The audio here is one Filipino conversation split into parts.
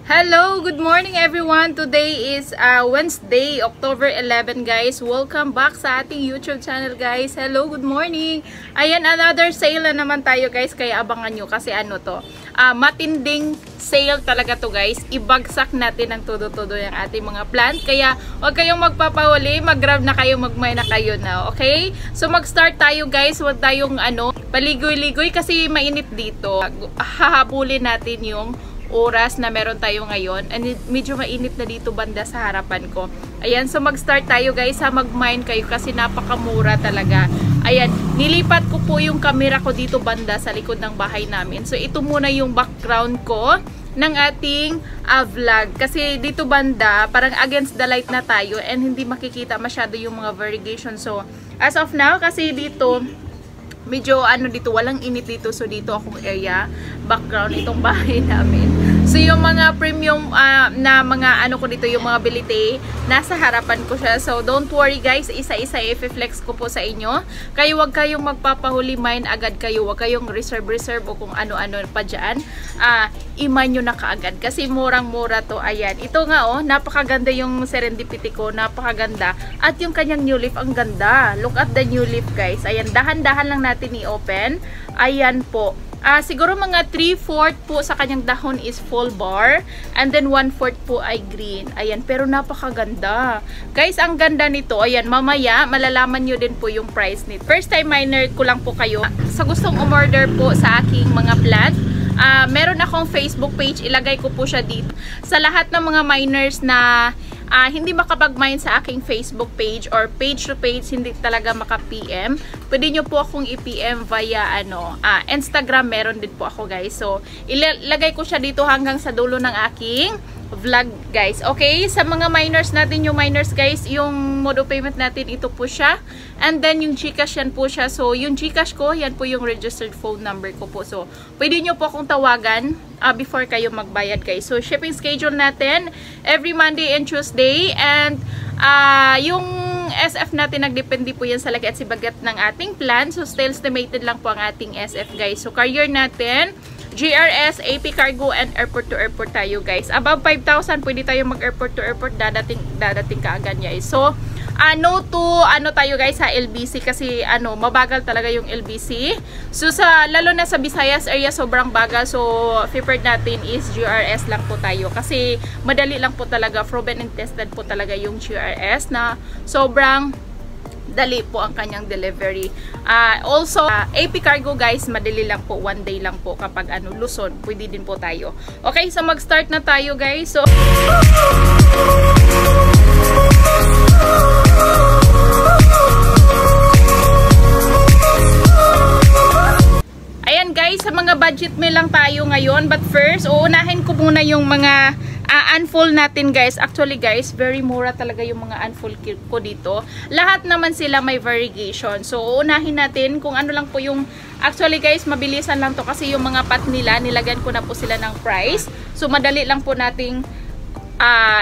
Hello, good morning everyone. Today is Wednesday, October 11 guys. Welcome back sa ating YouTube channel guys. Hello, good morning. Ayan, another sale na naman tayo guys. Kaya abangan nyo kasi ano to. Matinding sale talaga to guys. Ibagsak natin ng todo-todo yung ating mga plant. Kaya huwag kayong magpapahuli. Mag-grab na kayo, magmay na kayo na. Okay? So mag-start tayo guys. Huwag tayong paligoy-ligoy kasi mainit dito. Hahabulin natin yung oras na meron tayo ngayon, and medyo mainit na dito banda sa harapan ko. Ayan, so mag-start tayo guys ha, mag-mine kayo kasi napakamura talaga. Ayan, nilipat ko po yung camera ko dito banda sa likod ng bahay namin. So ito muna yung background ko ng ating vlog kasi dito banda parang against the light na tayo and hindi makikita masyado yung mga variegation. So as of now kasi dito medyo dito, walang init dito. So dito akong area, background itong bahay namin. So yung mga premium na mga ko dito, yung mga bilite, nasa harapan ko siya. So don't worry guys, isa-isa i-flex ko po sa inyo. Kayo wag kayong magpapahuli, mine agad kayo. Wag kayong reserve o kung ano-ano pa dyan. I-mine nyo na kaagad kasi murang-mura to. Ayan, ito nga napakaganda yung serendipity ko, napakaganda. At yung kanyang new leaf, ang ganda. Look at the new leaf guys. Ayan, dahan-dahan lang natin i-open. Ayan po. Siguro mga 3/4 po sa kanyang dahon is full bar. And then 1/4 po ay green. Ayan, pero napakaganda. Guys, ang ganda nito. Ayan, mamaya malalaman nyo din po yung price nito. First time miner ko lang po kayo. Sa gustong umorder po sa aking mga plant, meron akong Facebook page. Ilagay ko po siya dito. Sa lahat ng mga miners na hindi makapag-mine sa aking Facebook page or page to page, hindi talaga maka-PM, pwede nyo po akong i-PM via Instagram. Meron din po ako guys. So ilagay ko siya dito hanggang sa dulo ng aking vlog guys. Okay, sa mga miners natin, yung miners guys, yung mode of payment natin, ito po siya. And then yung GCash, yan po siya. So yung GCash ko, yan po yung registered phone number ko po. So pwede nyo po akong tawagan before kayo magbayad guys. So shipping schedule natin every Monday and Tuesday. And yung SF natin, nagdepende po yan sa laki at sibagat ng ating plan. So still estimated lang po ang ating SF guys. So carrier natin, GRS, AP Cargo, and airport to airport tayo guys. Above 5,000 pwede tayo mag airport to airport, dadating kaagad guys. So no to tayo guys sa LBC kasi mabagal talaga yung LBC. So lalo na sa Visayas area sobrang bagal. So preferred natin is GRS lang po tayo kasi madali lang po talaga, proven and tested po talaga yung GRS na sobrang dali po ang kanyang delivery. Also, AP Cargo guys, madali lang po. 1 day lang po kapag Luzon. Pwede din po tayo. Okay, so mag-start na tayo guys. So ayan guys, sa mga budget meal lang tayo ngayon. But first, uunahin ko muna yung mga unfull natin guys. Actually guys, very mura talaga yung mga unfull ko dito. Lahat naman sila may variegation. So uunahin natin kung ano lang po yung, actually guys, mabilisan lang to kasi yung mga pot nila, nilagyan ko na po sila ng price. So madali lang po nating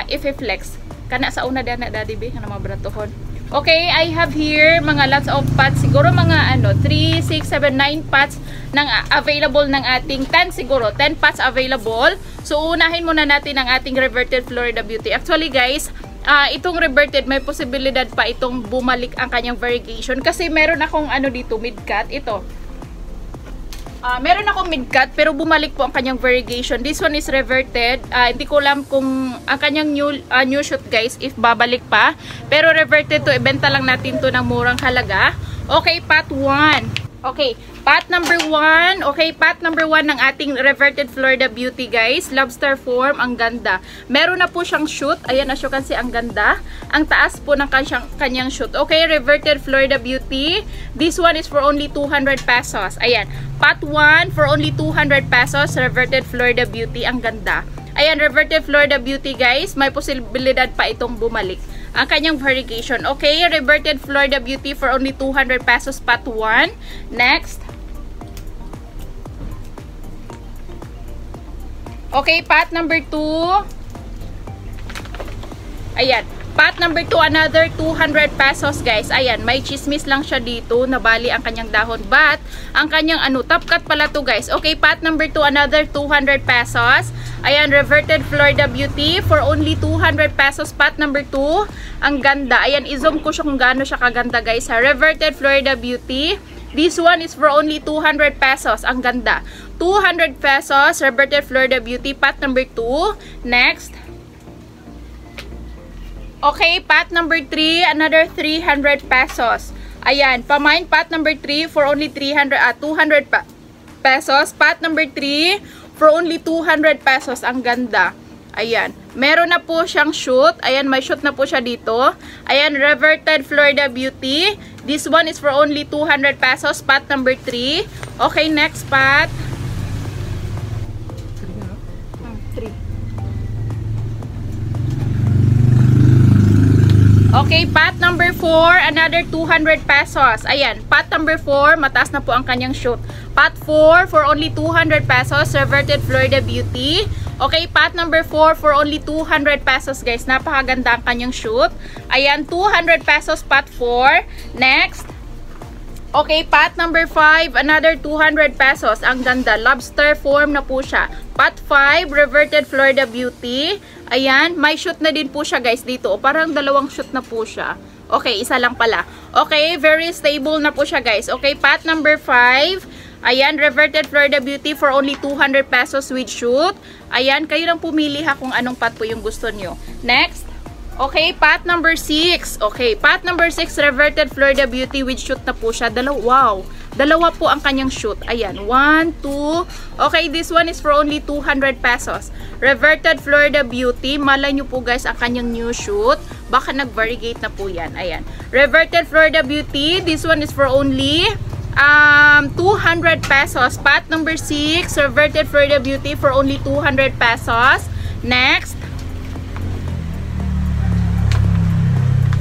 i-flex. Kana sa una dana daddy be, kana mga bratohon. Okay, I have here mga lots of pots. Siguro mga 3, 6, 7, 9 pots ng available ng ating 10 siguro. 10 pots available. So unahin muna natin ang ating reverted Florida Beauty. Actually guys, itong reverted may posibilidad pa itong bumalik ang kanyang variegation kasi meron akong dito mid-cut ito. Meron akong mid-cut pero bumalik po ang kanyang variegation. This one is reverted. Hindi ko alam kung ang kanyang new shoot guys if babalik pa. Pero reverted to, ibenta lang natin to ng murang halaga. Okay, pot 1. Okay, pot number 1. Okay, pot number 1 ng ating reverted Florida Beauty guys. Lobster form, ang ganda. Meron na po siyang shoot. Ayan, as you can see, ang ganda. Ang taas po ng kanyang shoot. Okay, reverted Florida Beauty. This one is for only 200 pesos. Ayan, pot 1 for only 200 pesos. Reverted Florida Beauty, ang ganda. Ayan, reverted Florida Beauty guys. May posibilidad pa itong bumalik ang kanyang variegation. Okay, reverted Florida Beauty for only 200 pesos, pot 1. Next. Okay, pot number 2. Ayan, pot number 2, another 200 pesos guys. Ayan, may chismis lang siya dito, nabali ang kanyang dahon. But, ang kanyang top cut pala to guys. Okay, pot number 2, another 200 pesos. Ayan, Reverted Florida Beauty for only 200 pesos. Pot number 2. Ang ganda. Ayan, i-zoom ko siya kung gaano siya kaganda guys ha. Reverted Florida Beauty. This one is for only 200 pesos. Ang ganda. 200 pesos. Reverted Florida Beauty. Pot number 2. Next. Okay, pot number 3. Another 300 pesos. Ayan, pamain pot number 3 for only 200 pesos. Pot number 3 for only 200 pesos. Ang ganda. Ayan. Meron na po siyang shoot. Ayan, may shoot na po siya dito. Ayan, Reverted Florida Beauty. This one is for only 200 pesos. Pot number 3. Okay, next pot. 3. Okay, pot number 4. Another 200 pesos. Ayan, pot number 4. Mataas na po ang kanyang shoot. Pot 4 for only 200 pesos. Reverted Florida Beauty. Okay, pot number 4 for only 200 pesos guys. Napakaganda ang kanyang shoot. Ayan, 200 pesos pot 4. Next. Okay, pot number 5. Another 200 pesos. Ang ganda. Lobster form na po siya. Pot 5. Reverted Florida Beauty. Ayan, may shoot na din po siya guys dito. Parang dalawang shoot na po siya. Okay, isa lang pala. Okay, very stable na po siya guys. Okay, pot number 5. Ayan, Reverted Florida Beauty for only 200 pesos with shoot. Ayan, kayo lang pumili ha kung anong pot po yung gusto nyo. Next. Okay, pot number 6. Okay, pot number 6, Reverted Florida Beauty with shoot na po siya. Wow. Dalawa po ang kanyang shoot. Ayan, 1, 2. Okay, this one is for only 200 pesos. Reverted Florida Beauty. Malay nyo po guys ang kanyang new shoot. Baka nag-variegate na po yan. Ayan. Reverted Florida Beauty. This one is for only 200 pesos. Pot number 6, Reverted Florida Beauty for only 200 pesos. Next.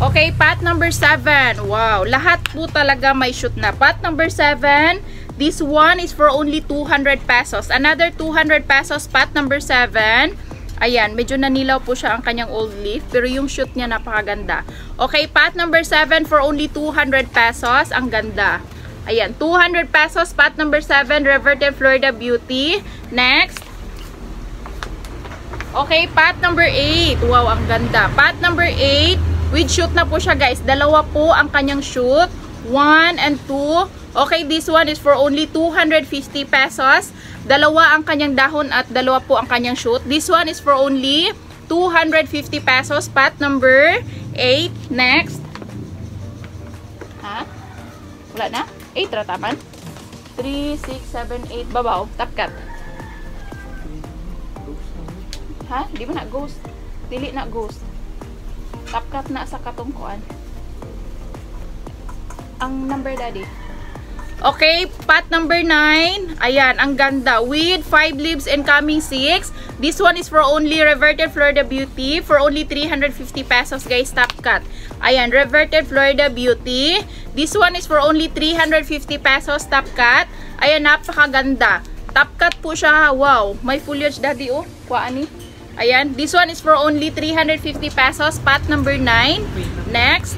Okay, pot number 7. Wow, lahat po talaga may shoot na. Pot number 7. This one is for only 200 pesos. Another 200 pesos, pot number 7. Ayan, medyo nanilaw po siya ang kanyang old leaf, pero yung shoot niya napakaganda. Okay, pot number 7 for only 200 pesos. Ang ganda. Ayan, 200 pesos, pot number 7, Reverted Florida Beauty. Next. Okay, pot number 8. Wow, ang ganda. Pot number 8, with shoot na po siya guys. Dalawa po ang kanyang shoot. 1 and 2. Okay, this one is for only 250 pesos. Dalawa ang kanyang dahon at dalawa po ang kanyang shoot. This one is for only 250 pesos. Pot number 8. Next. Ha? Wala na? 8 rataman? 3, 6, 7, 8. Babaw. Top cut. Ha? Di ba na ghost? Dili na ghost. Top cut na sa katungkuan. Ang number daddy. Okay, pot number 9. Ayan, ang ganda. With 5 leaves and coming 6. This one is for only Reverted Florida Beauty. For only 350 pesos guys, top cut. Ayan, Reverted Florida Beauty. This one is for only 350 pesos, top cut. Ayan, napakaganda. Top cut po siya. Wow, may foliage daddy oh. Kuhaan ni. Ayan, this one is for only 350 pesos. Pot number 9. Next.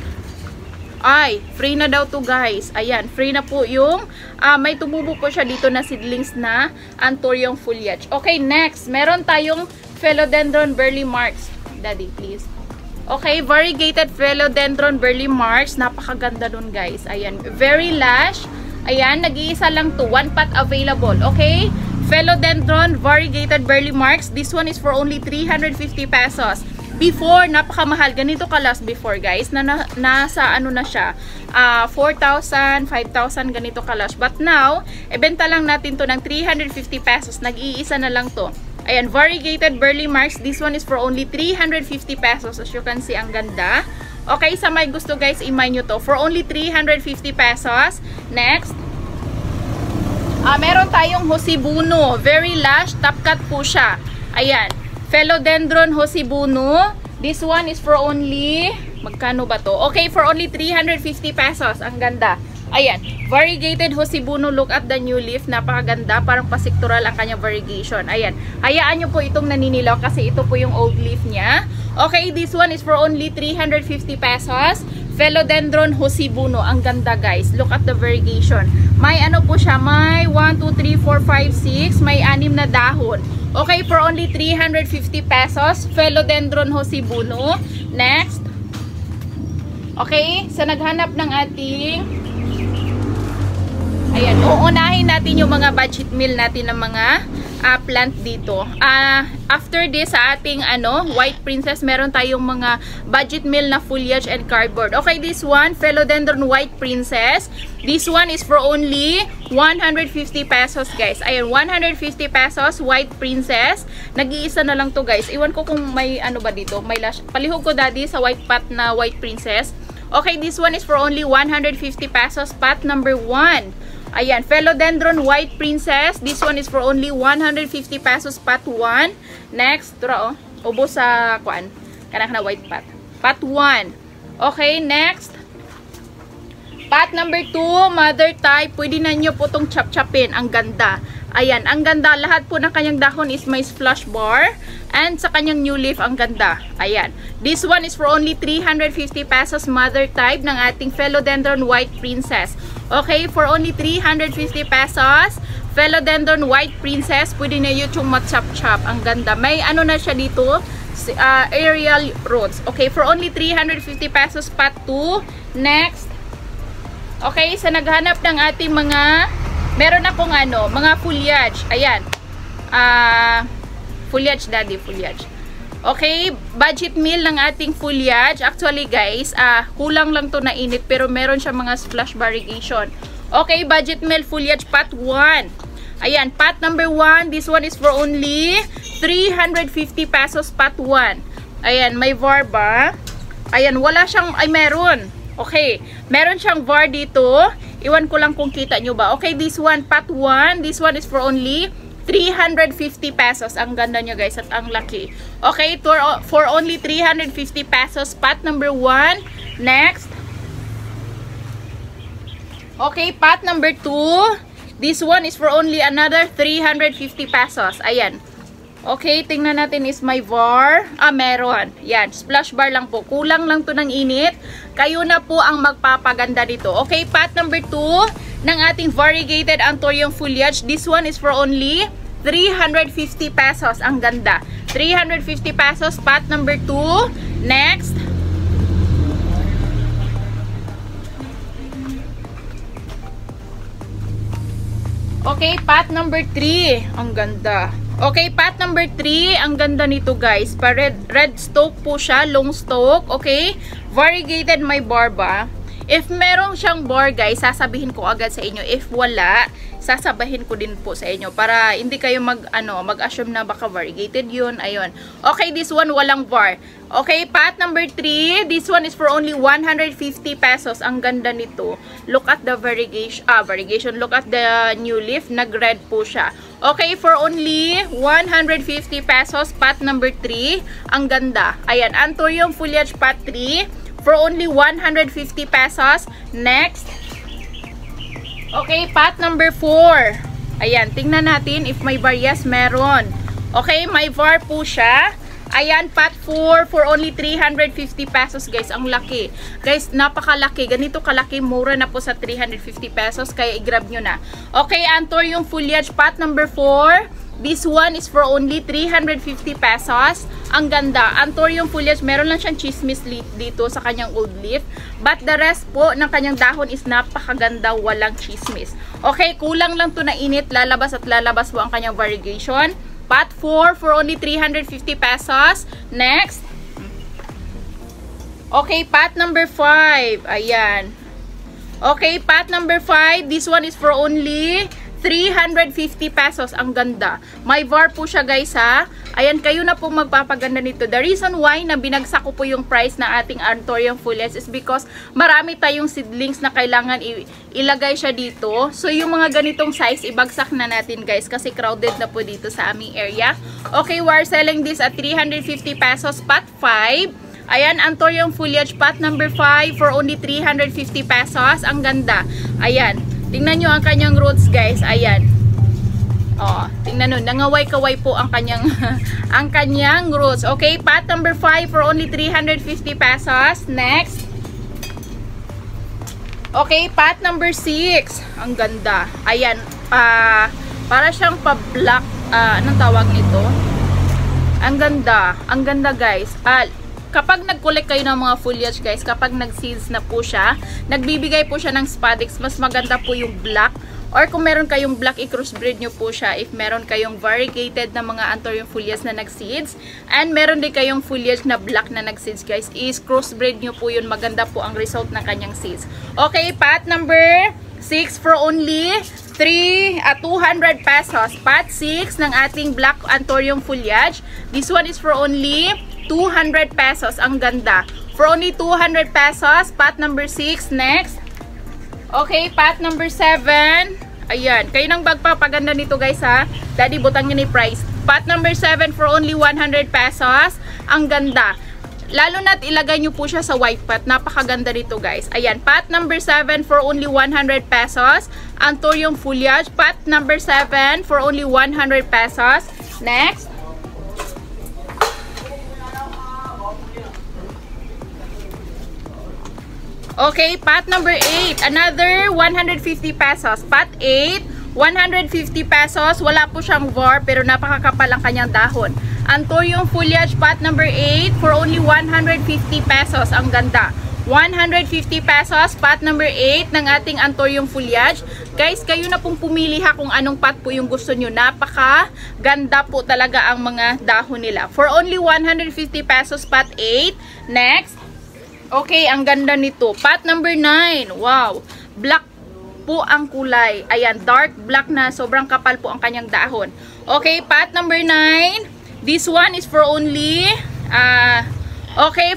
Ay, free na daw to guys. Ayan, free na po yung may tumubo po siya dito na seedlings na anthurium foliage. Okay, next. Meron tayong Philodendron Burley Marks. Daddy, please. Okay, variegated Philodendron Burley Marks. Napakaganda dun guys. Ayan, very lush. Ayan, nag-iisa lang to. 1 pot available. Okay? Philodendron Variegated Burley Marks. This one is for only 350 pesos. Before, napakamahal. Ganito kalas before, guys. Nasa ano na siya. 4,000, 5,000, ganito kalas. But now, ibenta lang natin to ng 350 pesos. Nag-iisa na lang to. Ayan, Variegated Burley Marks. This one is for only 350 pesos. As you can see, ang ganda. Okay, sa may gusto guys, imay nyo to. For only 350 pesos. Next. Meron tayong Hosibuno. Very lush. Top cut po siya. Ayan. Philodendron Hosibuno. This one is for only... Magkano ba to? Okay, for only 350 pesos. Ang ganda. Ayan. Variegated Hosibuno. Look at the new leaf. Napakaganda. Parang pasiktural ang kanyang variegation. Ayan. Hayaan nyo po itong naninilaw kasi ito po yung old leaf niya. Okay, this one is for only 350 pesos. Philodendron Hosibuno. Ang ganda guys. Look at the variegation. May ano po siya, may 1, 2, 3, 4, 5, 6. May 6 na dahon. Okay, for only 350 pesos. Philodendron Hosibuno. Next. Okay, sa naghanap ng ating, ayan, uunahin natin yung mga budget meal natin ng mga plant dito. After this, sa ating White Princess, meron tayong mga budget meal na foliage and cardboard. Okay, this one, Philodendron White Princess. This one is for only 150 pesos, guys. Ayan, 150 pesos, White Princess. Nag-iisa na lang to, guys. Iwan ko kung may ano ba dito. May lash. Palihog ko, daddy, sa white pot na White Princess. Okay, this one is for only 150 pesos, pot number 1. Ayan, Philodendron White Princess. This one is for only 150 pesos, pot 1. Next, tura ubo sa kuan. Kanak na white pot. Pot 1. Okay, next. Pot number 2, mother type. Pwede na nyo po itong chop-chopin. Ang ganda. Ayan, ang ganda. Lahat po ng kanyang dahon is may splash bar. And sa kanyang new leaf, ang ganda. Ayan. This one is for only 350 pesos, mother type ng ating Philodendron White Princess. Okay, for only 350 pesos, Philodendron White Princess. Pwede na yung ma-chop-chop. Ang ganda. May ano na siya dito, aerial roots. Okay, for only 350 pesos, pot 2. Next. Okay, sa naghanap ng ating mga, meron akong mga foliage. Ayan. Foliage, daddy, foliage. Okay, budget meal ng ating foliage. Actually, guys, kulang lang to na init, pero meron siya mga splash variegation. Okay, budget meal foliage, pot 1. Ayan, pot number 1. This one is for only 350 pesos, pot 1. Ayan, may var ba? Ayan, wala siyang, ay meron. Okay, meron siyang var dito. Iwan ko lang kung kita nyo ba. Okay, this one, pot 1. This one is for only 350 pesos. Ang ganda nyo, guys, at ang laki. Okay, for only 350 pesos, pot number 1. Next. Okay, pot number 2. This one is for only another 350 pesos. Ayan. Okay, tingnan natin is my var. Meron. Yan, splash bar lang po. Kulang lang to ng init. Kayo na po ang magpapaganda dito. Okay, pot number 2 ng ating variegated Anthurium foliage. This one is for only 350 pesos. Ang ganda. 350 pesos, pot number 2. Next. Okay, pot number 3. Ang ganda. Okay, pot number 3. Ang ganda nito, guys. Red stalk po siya. Long stalk. Okay. Variegated may barba. If merong siyang bar, guys, sasabihin ko agad sa inyo. If wala, sasabihin ko din po sa inyo para hindi kayo mag-assume na baka variegated yun. Ayun. Okay, this one walang bar. Okay, pot number 3. This one is for only 150 pesos. Ang ganda nito. Look at the variegation. Look at the new leaf. Nag-red po siya. Okay, for only 150 pesos, pot number 3. Ang ganda. Ayan, Anthurium foliage pot 3. For only 150 pesos. Next. Okay, pot number 4. Ayan, tingnan natin if may var. Yes, meron. Okay, may var po siya. Ayan, pot 4 for only 350 pesos, guys. Ang laki. Guys, napakalaki. Ganito kalaki. Mura na po sa 350 pesos. Kaya i-grab nyo na. Okay, Anthurium foliage pot number 4. This one is for only 350 pesos. Ang ganda. Anthurium foliage, meron lang siyang chismis dito sa kanyang old leaf. But the rest po ng kanyang dahon is napakaganda. Walang chismis. Okay, kulang lang to na init. Lalabas at lalabas po ang kanyang variegation. Pot 4 for only 350 pesos. Next. Okay, pot number 5. Ayan. Okay, pot number 5. This one is for only 350 pesos. Ang ganda. May var po siya, guys, ha. Ayan, kayo na po magpapaganda nito. The reason why na binagsak ko po yung price ng ating Anthurium foliage is because marami tayong seedlings na kailangan ilagay siya dito. So, yung mga ganitong size, ibagsak na natin, guys, kasi crowded na po dito sa aming area. Okay, we're selling this at 350 pesos, pot 5. Ayan, Anthurium foliage pot number 5 for only 350 pesos. Ang ganda. Ayan. Tingnan nyo ang kanyang roots, guys. Ayan. Oh, tingnan nyo. Nangaway-kaway po ang kanyang ang kanyang roots. Okay, pot number 5 for only 350 pesos. Next. Okay, pot number 6. Ang ganda. Ayan, para siyang pa-black, anong tawag nito? Ang ganda. Ang ganda, guys. Kapag nag-collect kayo ng mga foliage, guys, kapag nag-seeds na po siya, nagbibigay po siya ng spadix, mas maganda po yung black. Or kung meron kayong black, i-crossbreed nyo po siya if meron kayong variegated na mga anthurium foliage na nag-seeds. And meron din kayong foliage na black na nag-seeds, guys. Is-crossbreed nyo po yun. Maganda po ang result ng kanyang seeds. Okay, pot number 6 for only 200 pesos. Pot 6 ng ating black anthurium foliage. This one is for only 200 pesos. Ang ganda. For only 200 pesos. Pot number 6. Next. Okay, pot number 7. Ayan. Kayo nang magpapaganda nito, guys, ha. Daddy, butang nyo ni price. Pot number 7 for only 100 pesos. Ang ganda. Lalo na't ilagay nyo po siya sa white pot. Napakaganda nito, guys. Ayan. Pot number 7 for only 100 pesos. Anthurium foliage. Pot number 7 for only 100 pesos. Next. Okay, pot number 8. Another 150 pesos. Pot 8, 150 pesos. Wala po siyang var, pero napakakapal ang kanyang dahon. Anthurium foliage, pot number 8 for only 150 pesos. Ang ganda. 150 pesos, pot number 8 ng ating anthurium foliage. Guys, kayo na pong pumili ha kung anong pot po yung gusto nyo. Napaka-ganda po talaga ang mga dahon nila. For only 150 pesos, pot 8. Next. Okay, ang ganda nito. Pot number 9. Wow. Black po ang kulay. Ayan, dark black na. Sobrang kapal po ang kanyang dahon. Okay, pot number 9. This one is for only,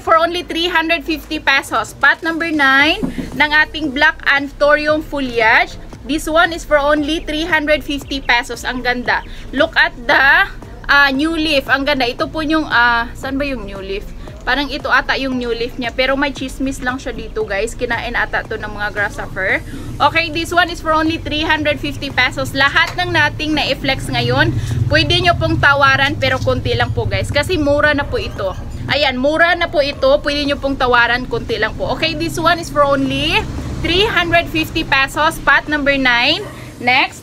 for only 350 pesos. Pot number 9 ng ating black anthurium foliage. This one is for only 350 pesos. Ang ganda. Look at the new leaf. Ang ganda. Ito po yung, saan ba yung new leaf? Parang ito ata yung new leaf niya. Pero may chismis lang siya dito, guys. Kinain ata to ng mga grasshopper. Okay, this one is for only 350 pesos. Lahat ng nating na-flex ngayon, pwede nyo pong tawaran pero konti lang po, guys. Kasi mura na po ito. Ayan, mura na po ito. Pwede nyo pong tawaran, konti lang po. Okay, this one is for only 350 pesos. Pot number 9. Next.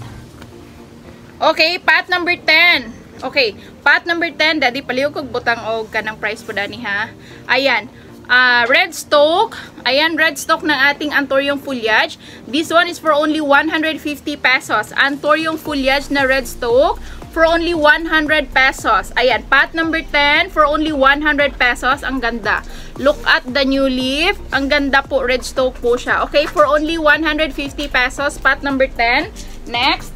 Okay, pot number 10. Okay, pot number 10, daddy, palihog kog butang og kanang price po dani ha. Ayan, red stalk. Ayan, red stalk ng ating anthurium foliage. This one is for only 150 pesos. Anthurium foliage na red stalk for only 100 pesos. Ayan, pot number 10 for only 100 pesos. Ang ganda. Look at the new leaf. Ang ganda po, red stalk po siya. Okay, for only 150 pesos, pot number 10. Next.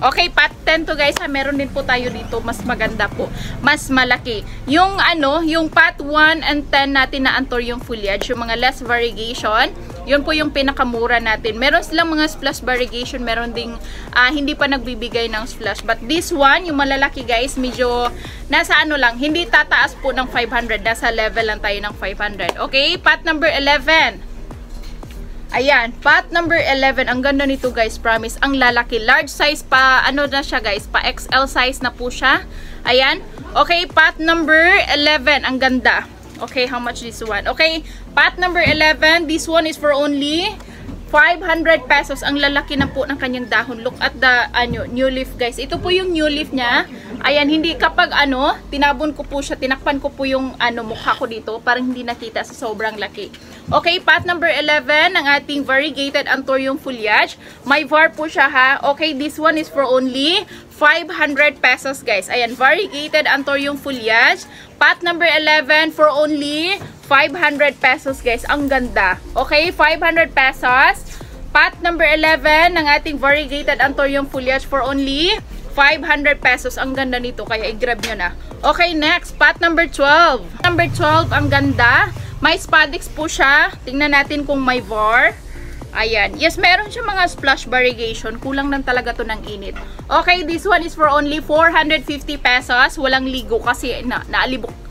Okay, pot 10 to, guys ha. Meron din po tayo dito. Mas maganda po. Mas malaki. Yung yung pot 1 and 10 natin na anthurium foliage, yung mga less variegation, yun po yung pinakamura natin. Meron silang mga splash variegation. Meron ding hindi pa nagbibigay ng splash. But this one, yung malalaki, guys, medyo nasa lang. Hindi tataas po ng 500. Nasa level lang tayo ng 500. Okay, pot number 11. Ayan, pot number 11. Ang ganda nito, guys, promise. Ang lalaki. Large size pa, na siya, guys. Pa XL size na po siya. Ayan. Okay, pot number 11. Ang ganda. Okay, how much this one? Okay, pot number 11. This one is for only 500 pesos. Ang lalaki na po ng kanyang dahon. Look at the new leaf, guys. Ito po yung new leaf niya. Ayan, hindi kapag tinabon ko po siya, tinakpan ko po yung mukha ko dito. Parang hindi nakita sa sobrang laki. Okay, pot number 11 ng ating variegated anthurium foliage. May var po siya ha. Okay, this one is for only 500 pesos, guys. Ayan, variegated anthurium foliage. Pot number 11 for only 500 pesos, guys. Ang ganda. Okay, 500 pesos. Pot number 11 ng ating variegated anthurium foliage for only 500 pesos. Ang ganda nito, kaya i-grab nyo na. Okay, next, pot number 12. Number 12, ang ganda. May spadix po siya. Tingnan natin kung may var. Ayan. Yes, meron siya mga splash variegation. Kulang lang talaga to ng init. Okay, this one is for only 450 pesos. Walang ligo kasi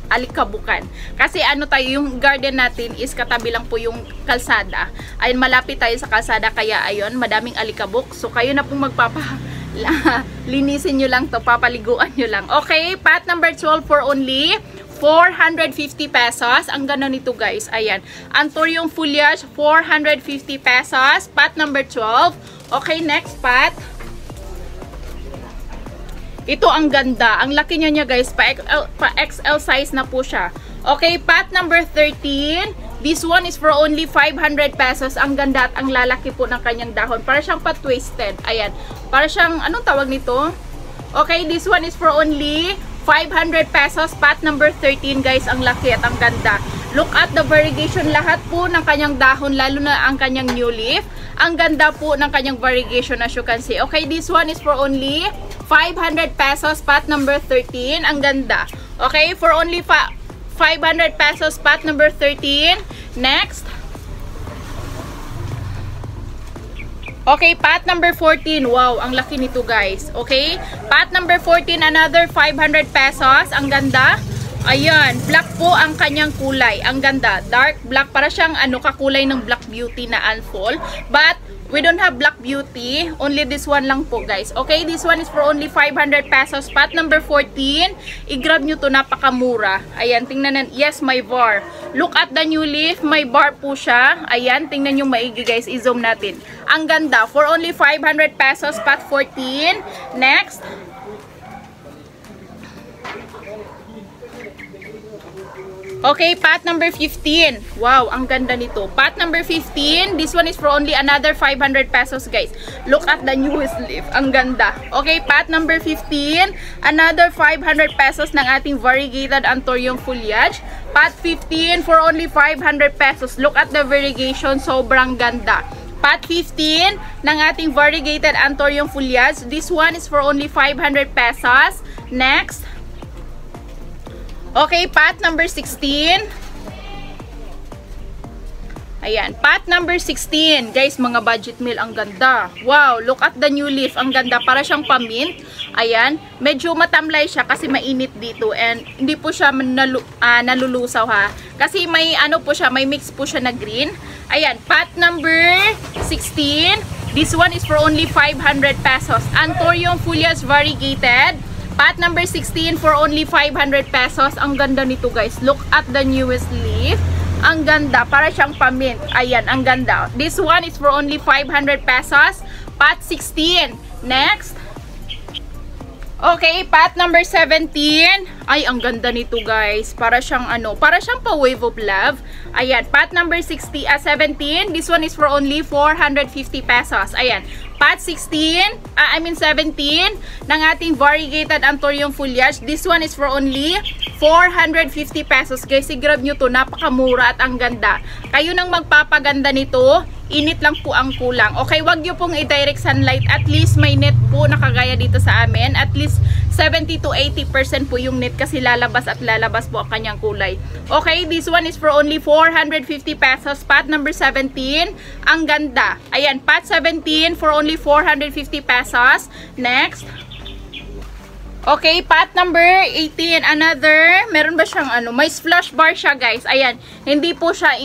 alikabukan. Kasi yung garden natin is katabi lang po yung kalsada. Ayun, malapit tayo sa kalsada. Kaya ayun, madaming alikabok. So, kayo na pong linisin nyo lang to. Papaliguan nyo lang. Okay, pot number 12 for only 450 pesos. Ang ganda nito guys. Ayan. Anthurium foliage, 450 pesos. Pot number 12. Okay, next pot. Ito ang ganda. Ang laki niya guys. Pa XL size na po siya. Okay, pot number 13. This one is for only 500 pesos. Ang ganda at ang lalaki po ng kanyang dahon. Para siyang pa-twisted. Ayan. Para siyang, anong tawag nito? Okay, this one is for only 500 pesos. Pot number 13 guys. Ang laki at ang ganda. Look at the variegation. Lahat po ng kanyang dahon, lalo na ang kanyang new leaf. Ang ganda po ng kanyang variegation as you can see. Okay, this one is for only 500 pesos. Pot number 13. Ang ganda. Okay, for only 500 pesos. Pot number 13. Next. Okay, pot number 14. Wow, ang laki nito guys. Okay, pot number 14, another 500 pesos. Ang ganda. Ayan, black po ang kanyang kulay. Ang ganda, dark black. Para siyang kakulay ng Black Beauty na unfold. But we don't have Black Beauty. Only this one lang po guys. Okay, this one is for only 500 pesos. Pot number 14. I-grab nyo to, napakamura. Ayan, tingnan na. Yes, may bar. Look at the new leaf. May bar po siya. Ayan, tingnan nyo maigi guys. I-zoom natin. Ang ganda. For only 500 pesos. Pot 14. Next. Okay, pot number 15. Wow, ang ganda nito. Pot number 15. This one is for only another 500 pesos, guys. Look at the newest leaf. Ang ganda. Okay, pot number 15. Another 500 pesos ng ating variegated Anthurium foliage. Pot 15 for only 500 pesos. Look at the variegation. Sobrang ganda. Pot 15 ng ating variegated Anthurium foliage. This one is for only 500 pesos. Next. Okay, pot number 16. Ayan, pot number 16. Guys, mga budget meal, ang ganda. Wow, look at the new leaf. Ang ganda, para siyang pamint. Ayan, medyo matamlay siya kasi mainit dito. And hindi po siya nalulusaw ha. Kasi may po siya, may mix po siya na green. Ayan, pot number 16. This one is for only 500 pesos. Anthurium foliage variegated. Pot number 16 for only 500 pesos. Ang ganda nito guys. Look at the newest leaf. Ang ganda. Para siyang pamint. Ayan, ang ganda. This one is for only 500 pesos. Pot 16. Next. Okay, pot number 17. Ay, ang ganda nito guys. Para siyang para siyang pa wave of love. Ayan, pot number 17. This one is for only 450 pesos. Ayan. Pot 17 ng ating variegated Anthurium foliage. This one is for only 450 pesos. Guys, i-grab nyo to. Napakamura at ang ganda. Kayo nang magpapaganda nito, init lang po ang kulang. Okay, wag nyo pong i-direct sunlight. At least may net po na kagaya dito sa amin. At least 70 to 80% po yung net kasi lalabas at lalabas po ang kanyang kulay. Okay, this one is for only 450 pesos. Pot number 17. Ang ganda. Ayan, pot 17 for only 450 pesos. Next. Okay, pot number 18. Another, meron ba siyang may splash bar siya, guys. Ayan, hindi po siya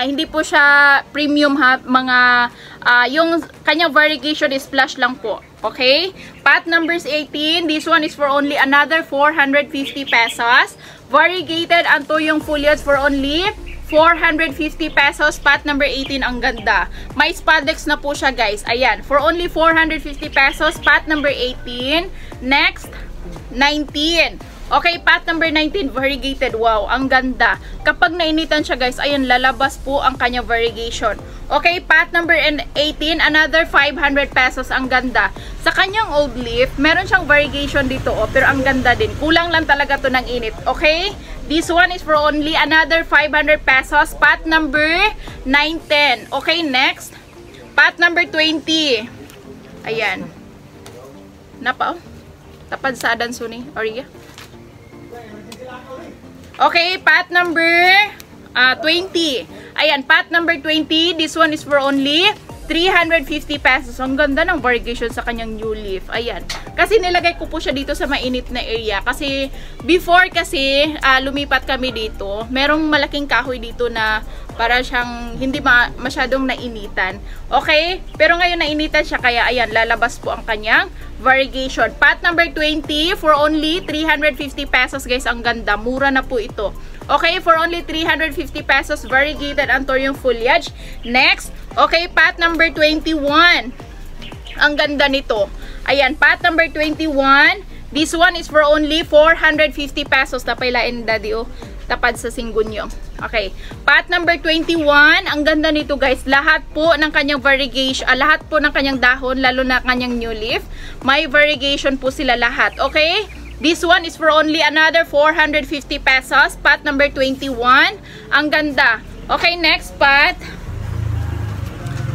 hindi po siya premium ha, mga yung kanyang variegation is splash lang po. Okay? Pot numbers 18. This one is for only another 450 pesos. Variegated Anthurium foliage for only 450 pesos. Pot number 18. Ang ganda. May spadex na po siya, guys. Ayan, for only 450 pesos. Pot number 18. Next. 19. Okay, pot number 19, variegated. Wow, ang ganda. Kapag nainitan siya guys, ayun, lalabas po ang kanya variegation. Okay, pot number 18, another 500 pesos. Ang ganda. Sa kanyang old leaf, meron siyang variegation dito, pero ang ganda din. Kulang lang talaga to ng init. Okay, this one is for only another 500 pesos. Pot number 910. Okay, next. Pot number 20. Ayan. Napa, tapad sa adan suni, Origa. Okay, pot number 20. Ayan, pot number 20. This one is for only 350 pesos. Ang ganda ng variegation sa kanyang new leaf. Ayan. Kasi nilagay ko po siya dito sa mainit na area. Kasi before kasi lumipat kami dito, merong malaking kahoy dito na para siyang hindi masyadong nainitan. Okay? Pero ngayon nainitan siya kaya ayan, lalabas po ang kanyang variegation. Pot number 20 for only 350 pesos guys. Ang ganda. Mura na po ito. Okay? For only 350 pesos, variegated Anthurium foliage. Next. Okay, pot number 21. Ang ganda nito. Ayan, pot number 21. This one is for only 450 pesos. Napailain daddy oh. Tapad sa singgunyo. Okay. Pot number 21. Ang ganda nito guys. Lahat po ng kanyang variegation, lahat po ng kanyang dahon, lalo na kanyang new leaf, may variegation po sila lahat. Okay? This one is for only another 450 pesos. Pot number 21. Ang ganda. Okay, next pot.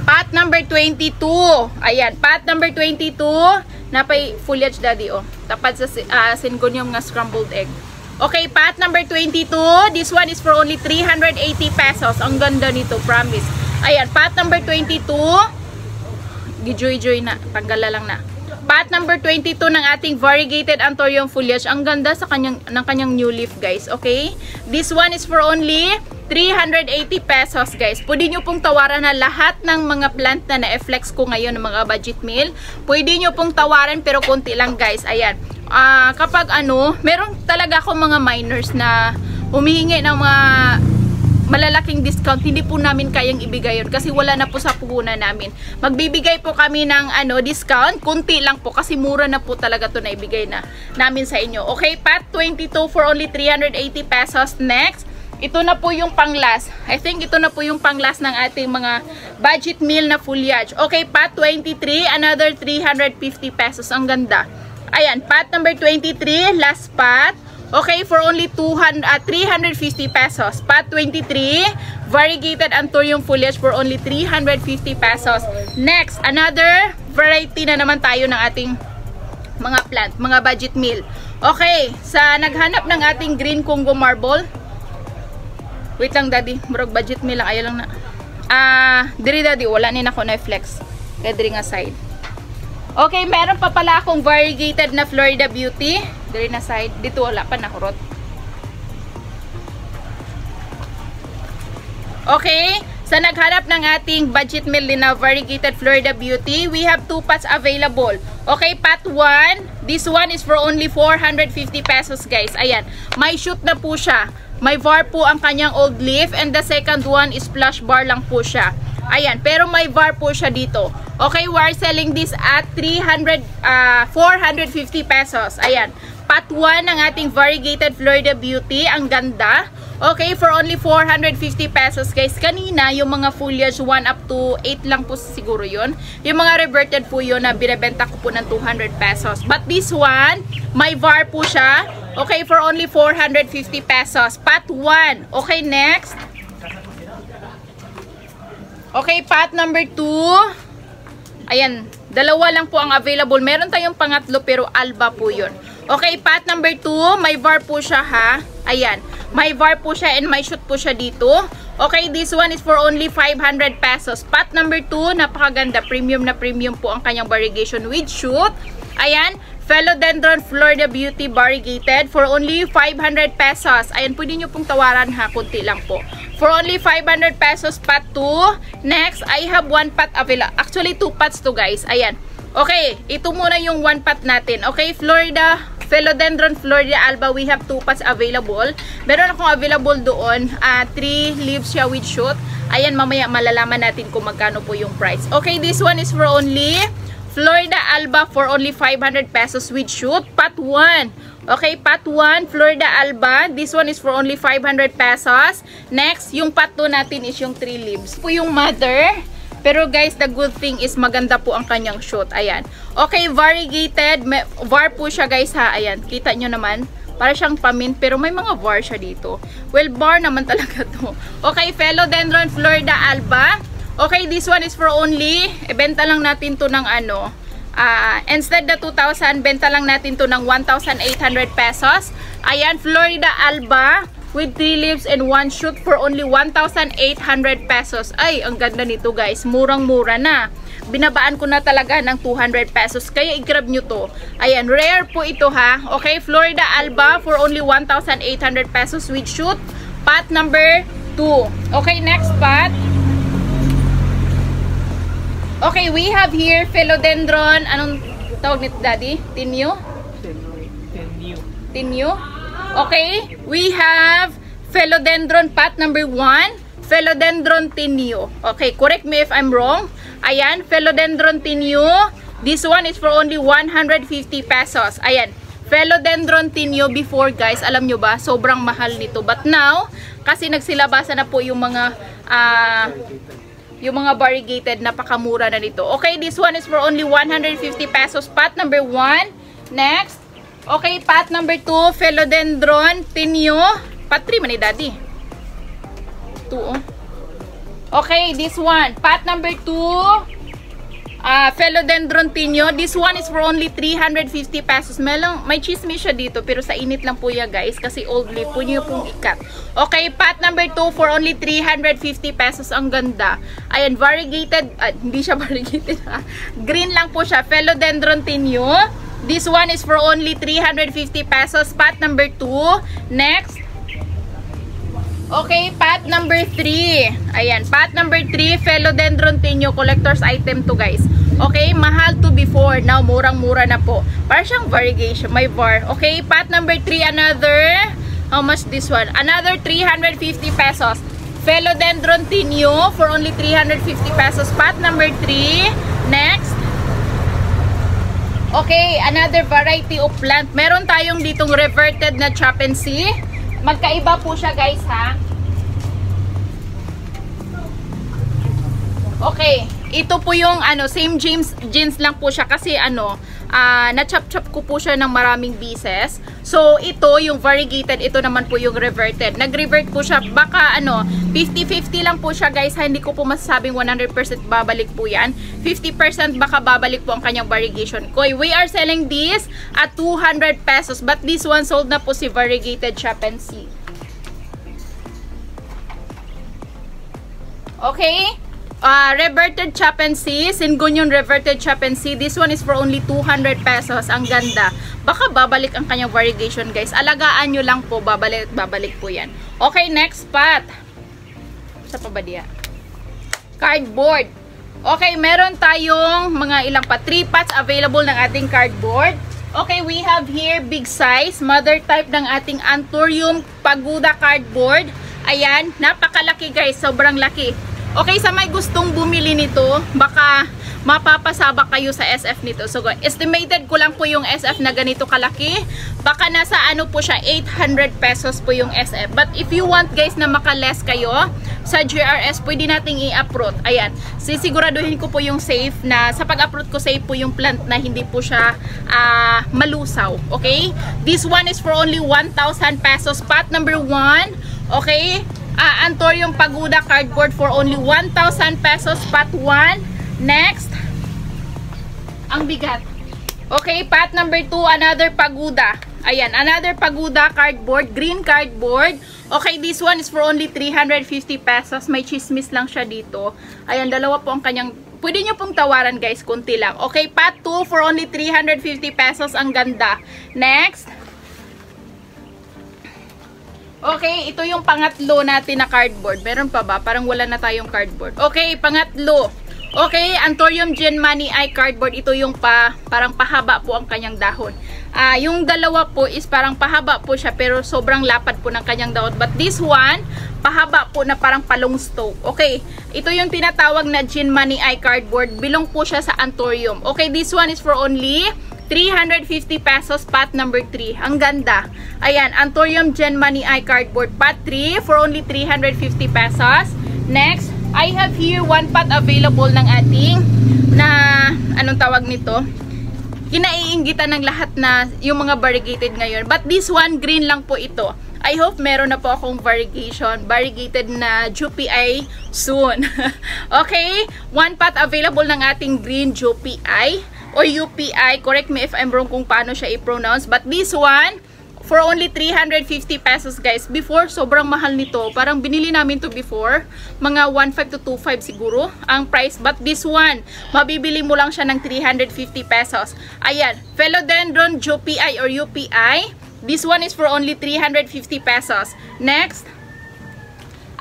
Pot number 22. Ayan, pot number 22. Napay foliage daddy oh. Tapad sa singgunyo nga scrambled egg. Okay, pot number 22. This one is for only 380 pesos. Ang ganda nito, promise. Ayan, pot number 22. Gijoy-joy na. Tanggal lang na. Pot number 22 ng ating variegated Anthurium foliage. Ang ganda sa kanyang new leaf, guys. Okay? This one is for only 380 pesos, guys. Pwede nyo pong tawaran na lahat ng mga plant na na-flex ko ngayon ng mga budget meal. Pwede nyo pong tawaran pero konti lang, guys. Ayan. Kapag meron talaga akong mga miners na humihingi ng mga malalaking discount, hindi po namin kayang ibigay yun kasi wala na po sa puhunan namin. Magbibigay po kami ng discount, kunti lang po kasi mura na po talaga to na ibigay na namin sa inyo. Okay, pot 22 for only 380 pesos. Next, ito na po yung panglas. I think ito na po yung panglas ng ating mga budget meal na foliage. Okay, pot 23, another 350 pesos. Ang ganda. Ayan, pot number 23, last pot. Okay, for only 350 pesos. Pot 23, variegated Anthurium foliage for only 350 pesos. Next, another variety na naman tayo ng ating mga plant, mga budget meal. Okay, sa naghanap ng ating green Congo marble. Wait lang daddy, murag budget meal lang, ayaw lang na. Diri daddy, wala ni na ako na flex. Kaya diri nga side. Okay, meron pa pala akong variegated na Florida Beauty. Diri na side. Dito wala pa nakurot. Okay, sa naghanap ng ating budget meal din na variegated Florida Beauty, we have 2 pots available. Okay, pot 1. This one is for only 450 pesos, guys. Ayan, may shoot na po siya. May var po ang kanyang old leaf and the second one is flush bar lang po siya. Ayan, pero may var po siya dito. Okay, we're selling this at 450 pesos. Ayan, pot 1 ng ating variegated Florida Beauty. Ang ganda. Okay, for only 450 pesos, guys. Kanina, yung mga foliage 1 up to 8 lang po siguro yun. Yung mga reverted po yun na binibenta ko po ng 200 pesos. But this one, may var po siya. Okay, for only 450 pesos. Pot 1. Okay, next. Okay, pot number 2. Ayan, dalawa lang po ang available. Meron tayong pangatlo pero alba po yun. Okay, pot number 2. May var po siya ha. Ayan, may var po siya and may shoot po siya dito. Okay, this one is for only 500 pesos. Pot number 2, napakaganda. Premium na premium po ang kanyang variegation with shoot. Ayan, Philodendron Florida Beauty variegated for only 500 pesos. Ayan, pwede nyo pong tawaran ha, kunti lang po. For only 500 pesos, pot 2. Next, I have 1 pot available. Actually, 2 pots to, guys. Ayan. Okay, ito muna yung 1 pot natin. Okay, Philodendron Florida Alba, we have 2 pots available. Meron akong available doon. 3 leaves siya with shoot. Ayan, mamaya malalaman natin kung magkano po yung price. Okay, this one is for only Florida Alba for only 500 pesos with shoot. Pot 1. Okay, pot 1, Florida Alba. This one is for only 500 pesos. Next, yung pot 2 natin is yung 3 leaves. Po yung mother. Pero guys, the good thing is maganda po ang kanyang shoot. Ayan. Okay, variegated. Var po siya guys ha. Ayan, kita nyo naman. Para siyang pamin, pero may mga var siya dito. Well, bar naman talaga to. Okay, Philodendron Florida Alba. Okay, this one is for only, benta lang natin to ng instead na 2,000, benta lang natin to ng 1,800 pesos. Ayan, Florida Alba. with 3 leaves and 1 shoot for only 1,800 pesos. Ay, ang ganda nito guys. Murang-mura na. Binabaan ko na talaga ng 200 pesos. Kaya i-grab nyo to. Ayan, rare po ito ha. Okay, Florida Alba for only 1,800 pesos with shoot. Pot number 2. Okay, next pot. Okay, we have here philodendron. Anong tawag nito, Daddy? Tinyo? Tinyo. Okay, we have philodendron pot number 1. Philodendron tinyo. Okay, correct me if I'm wrong. Ayan, philodendron tinyo. This one is for only 150 pesos. Ayan, philodendron tinyo before guys, alam nyo ba, sobrang mahal nito. But now, kasi nagsilabasan na po yung mga variegated, napakamura na nito. Okay, this one is for only 150 pesos. Pot number 1. Next. Okay, pot number 2, philodendron tinyo. Pot 3 man ni Daddy. 2 oh. Okay, this one. Pot number 2, philodendron tinyo. This one is for only 350 pesos. May chismis siya dito, pero sa init lang po yan guys, kasi old leaf po nyo pong ikat. Okay, pot number 2 for only 350 pesos. Ang ganda. Ayan, variegated. Hindi siya variegated ha. Green lang po siya. Philodendron tinyo. This one is for only 350 pesos. Pot number 2. Next. Okay, pot number 3. Ayan, pot number 3, philodendron tinyo. Collector's item to guys. Okay, mahal to before. Now, murang-mura na po. Para siyang variegation. May var. Okay, pot number 3, another. How much this one? Another 350 pesos. Philodendron tinyo for only 350 pesos. Pot number 3. Next. Okay, another variety of plant. Meron tayong ditong reverted na chapancy. Magkaiba po siya guys ha. Okay, ito po yung same jeans lang po siya kasi na-chop-chop ko po siya ng maraming pieces. So, ito yung variegated, ito naman po yung reverted. Nag-revert po siya, baka 50-50 lang po siya guys. Hindi ko po masasabing 100% babalik po yan. 50% baka babalik po ang kanyang variegation. Koy, we are selling this at 200 pesos. But this one sold na po si variegated chapancy. Okay? Reverted chapancy, Syngonium reverted chapancy. This one is for only 200 pesos. Ang ganda. Baka babalik ang kanyang variegation guys. Alagaan nyo lang po, babalik po yan. Okay, next pot. Sa pa ba diya? Cardboard. Okay, meron tayong mga ilang pa. 3 pots available ng ating cardboard. Okay, we have here big size, mother type ng ating Anthurium pagoda cardboard. Ayan, napakalaki guys, sobrang laki. Okay, sa may gustong bumili nito, baka mapapasabak kayo sa SF nito. So, estimated ko lang po yung SF na ganito kalaki. Baka nasa po siya, 800 pesos po yung SF. But if you want guys na makaless kayo, sa GRS, pwede nating i-uproot. Ayan, sisiguraduhin ko po yung safe na, sa pag-uproot ko safe po yung plant na hindi po siya malusaw. Okay? This one is for only 1,000 pesos. Pot number 1. Okay? Anthurium pagoda cardboard for only 1,000 pesos. Pot 1. Next. Ang bigat. Okay, pot number 2, another pagoda. Ayan, another pagoda cardboard, green cardboard. Okay, this one is for only 350 pesos. May chismis lang siya dito. Ayan, dalawa po ang kanyang, pwede nyo pong tawaran guys, kunti lang. Okay, pot 2 for only 350 pesos. Ang ganda. Next. Okay, ito yung pangatlo natin na cardboard. Meron pa ba? Parang wala na tayong cardboard. Okay, pangatlo. Okay, Anthurium Genmani Eye cardboard. Ito yung parang pahaba po ang kanyang dahon. Yung dalawa po is parang pahaba po siya pero sobrang lapad po ng kanyang dahon. But this one, pahaba po na parang palong stalk. Okay, ito yung tinatawag na Genmani Eye cardboard. Bilong po siya sa Anthurium. Okay, this one is for only 350 pesos. Pot number 3. Ang ganda. Ayan, Anthurium Genmani Eye cardboard. Pot 3 for only 350 pesos. Next, I have here one pot available ng ating na, anong tawag nito? Kinaiinggitan ng lahat na yung mga variegated ngayon. But this one, green lang po ito. I hope meron na po akong variegated na Jupi soon. Okay, one pot available ng ating green Jupi or UPI. Correct me if I'm wrong kung paano siya i-pronounce. But this one, for only 350 pesos guys. Before, sobrang mahal nito. Parang binili namin to before. Mga 1.5 to 2.5 siguro ang price. But this one, mabibili mo lang siya ng 350 pesos. Ayan, Philodendron Jupi or UPI. This one is for only 350 pesos. Next,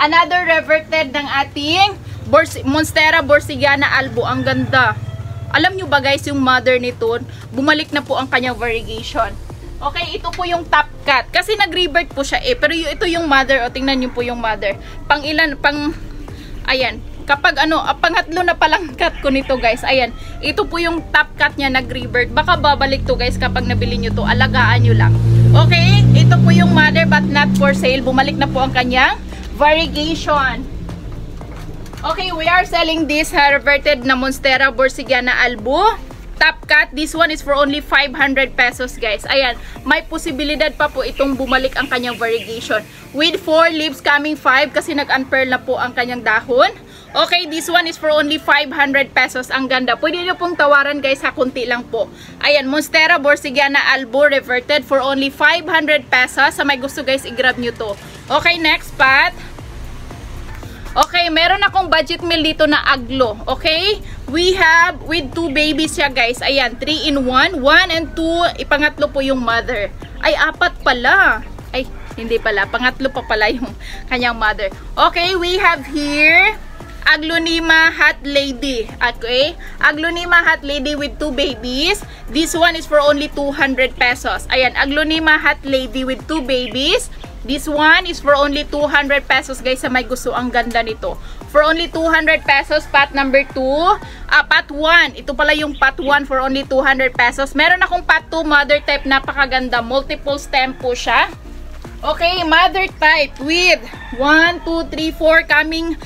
another reverted ng ating Monstera Borsigiana albo. Ang ganda. Alam nyo ba guys, yung mother nito, bumalik na po ang kanyang variegation. Okay, ito po yung top cut. Kasi nag-revert po siya eh. Pero ito yung mother. O, tingnan nyo po yung mother. Pang ilan, ayan. Kapag pangatlo na palang cut ko nito guys. Ayan. Ito po yung top cut niya, nag-revert. Baka babalik to guys kapag nabili nyo to. Alagaan nyo lang. Okay, ito po yung mother but not for sale. Bumalik na po ang kanyang variegation. Okay, we are selling this reverted na Monstera Borsigiana albo. Top cut, this one is for only 500 pesos guys. Ayan, may posibilidad pa po itong bumalik ang kanyang variegation. With 4 leaves coming 5 kasi nag-unpearl na po ang kanyang dahon. Okay, this one is for only 500 pesos. Ang ganda. Pwede nyo pong tawaran guys, ha, kunti lang po. Ayan, Monstera Borsigiana albo reverted for only 500 pesos. Sa may gusto guys, i-grab nyo to. Okay, next pot. Okay, meron akong budget meal dito na aglo. Okay? We have with 2 babies siya guys. Ayan, 3 in 1. 1 and 2. Ipangatlo po yung mother. Ay, 4 pala. Ay, hindi pala. Pangatlo pa pala yung kanyang mother. Okay, we have here Aglonema Hot Lady. Okay? Aglonema Hot Lady with 2 babies. This one is for only 200 pesos. Ayan, Aglonema Hot Lady with 2 babies. This one is for only 200 pesos guys sa may gusto. Ang ganda nito. For only 200 pesos, pot number 2. Pot 1. Ito pala yung pot 1 for only 200 pesos. Meron akong pot 2 mother type. Napakaganda. Multiple stem po siya. Okay, mother type with 1, 2, 3, 4 coming.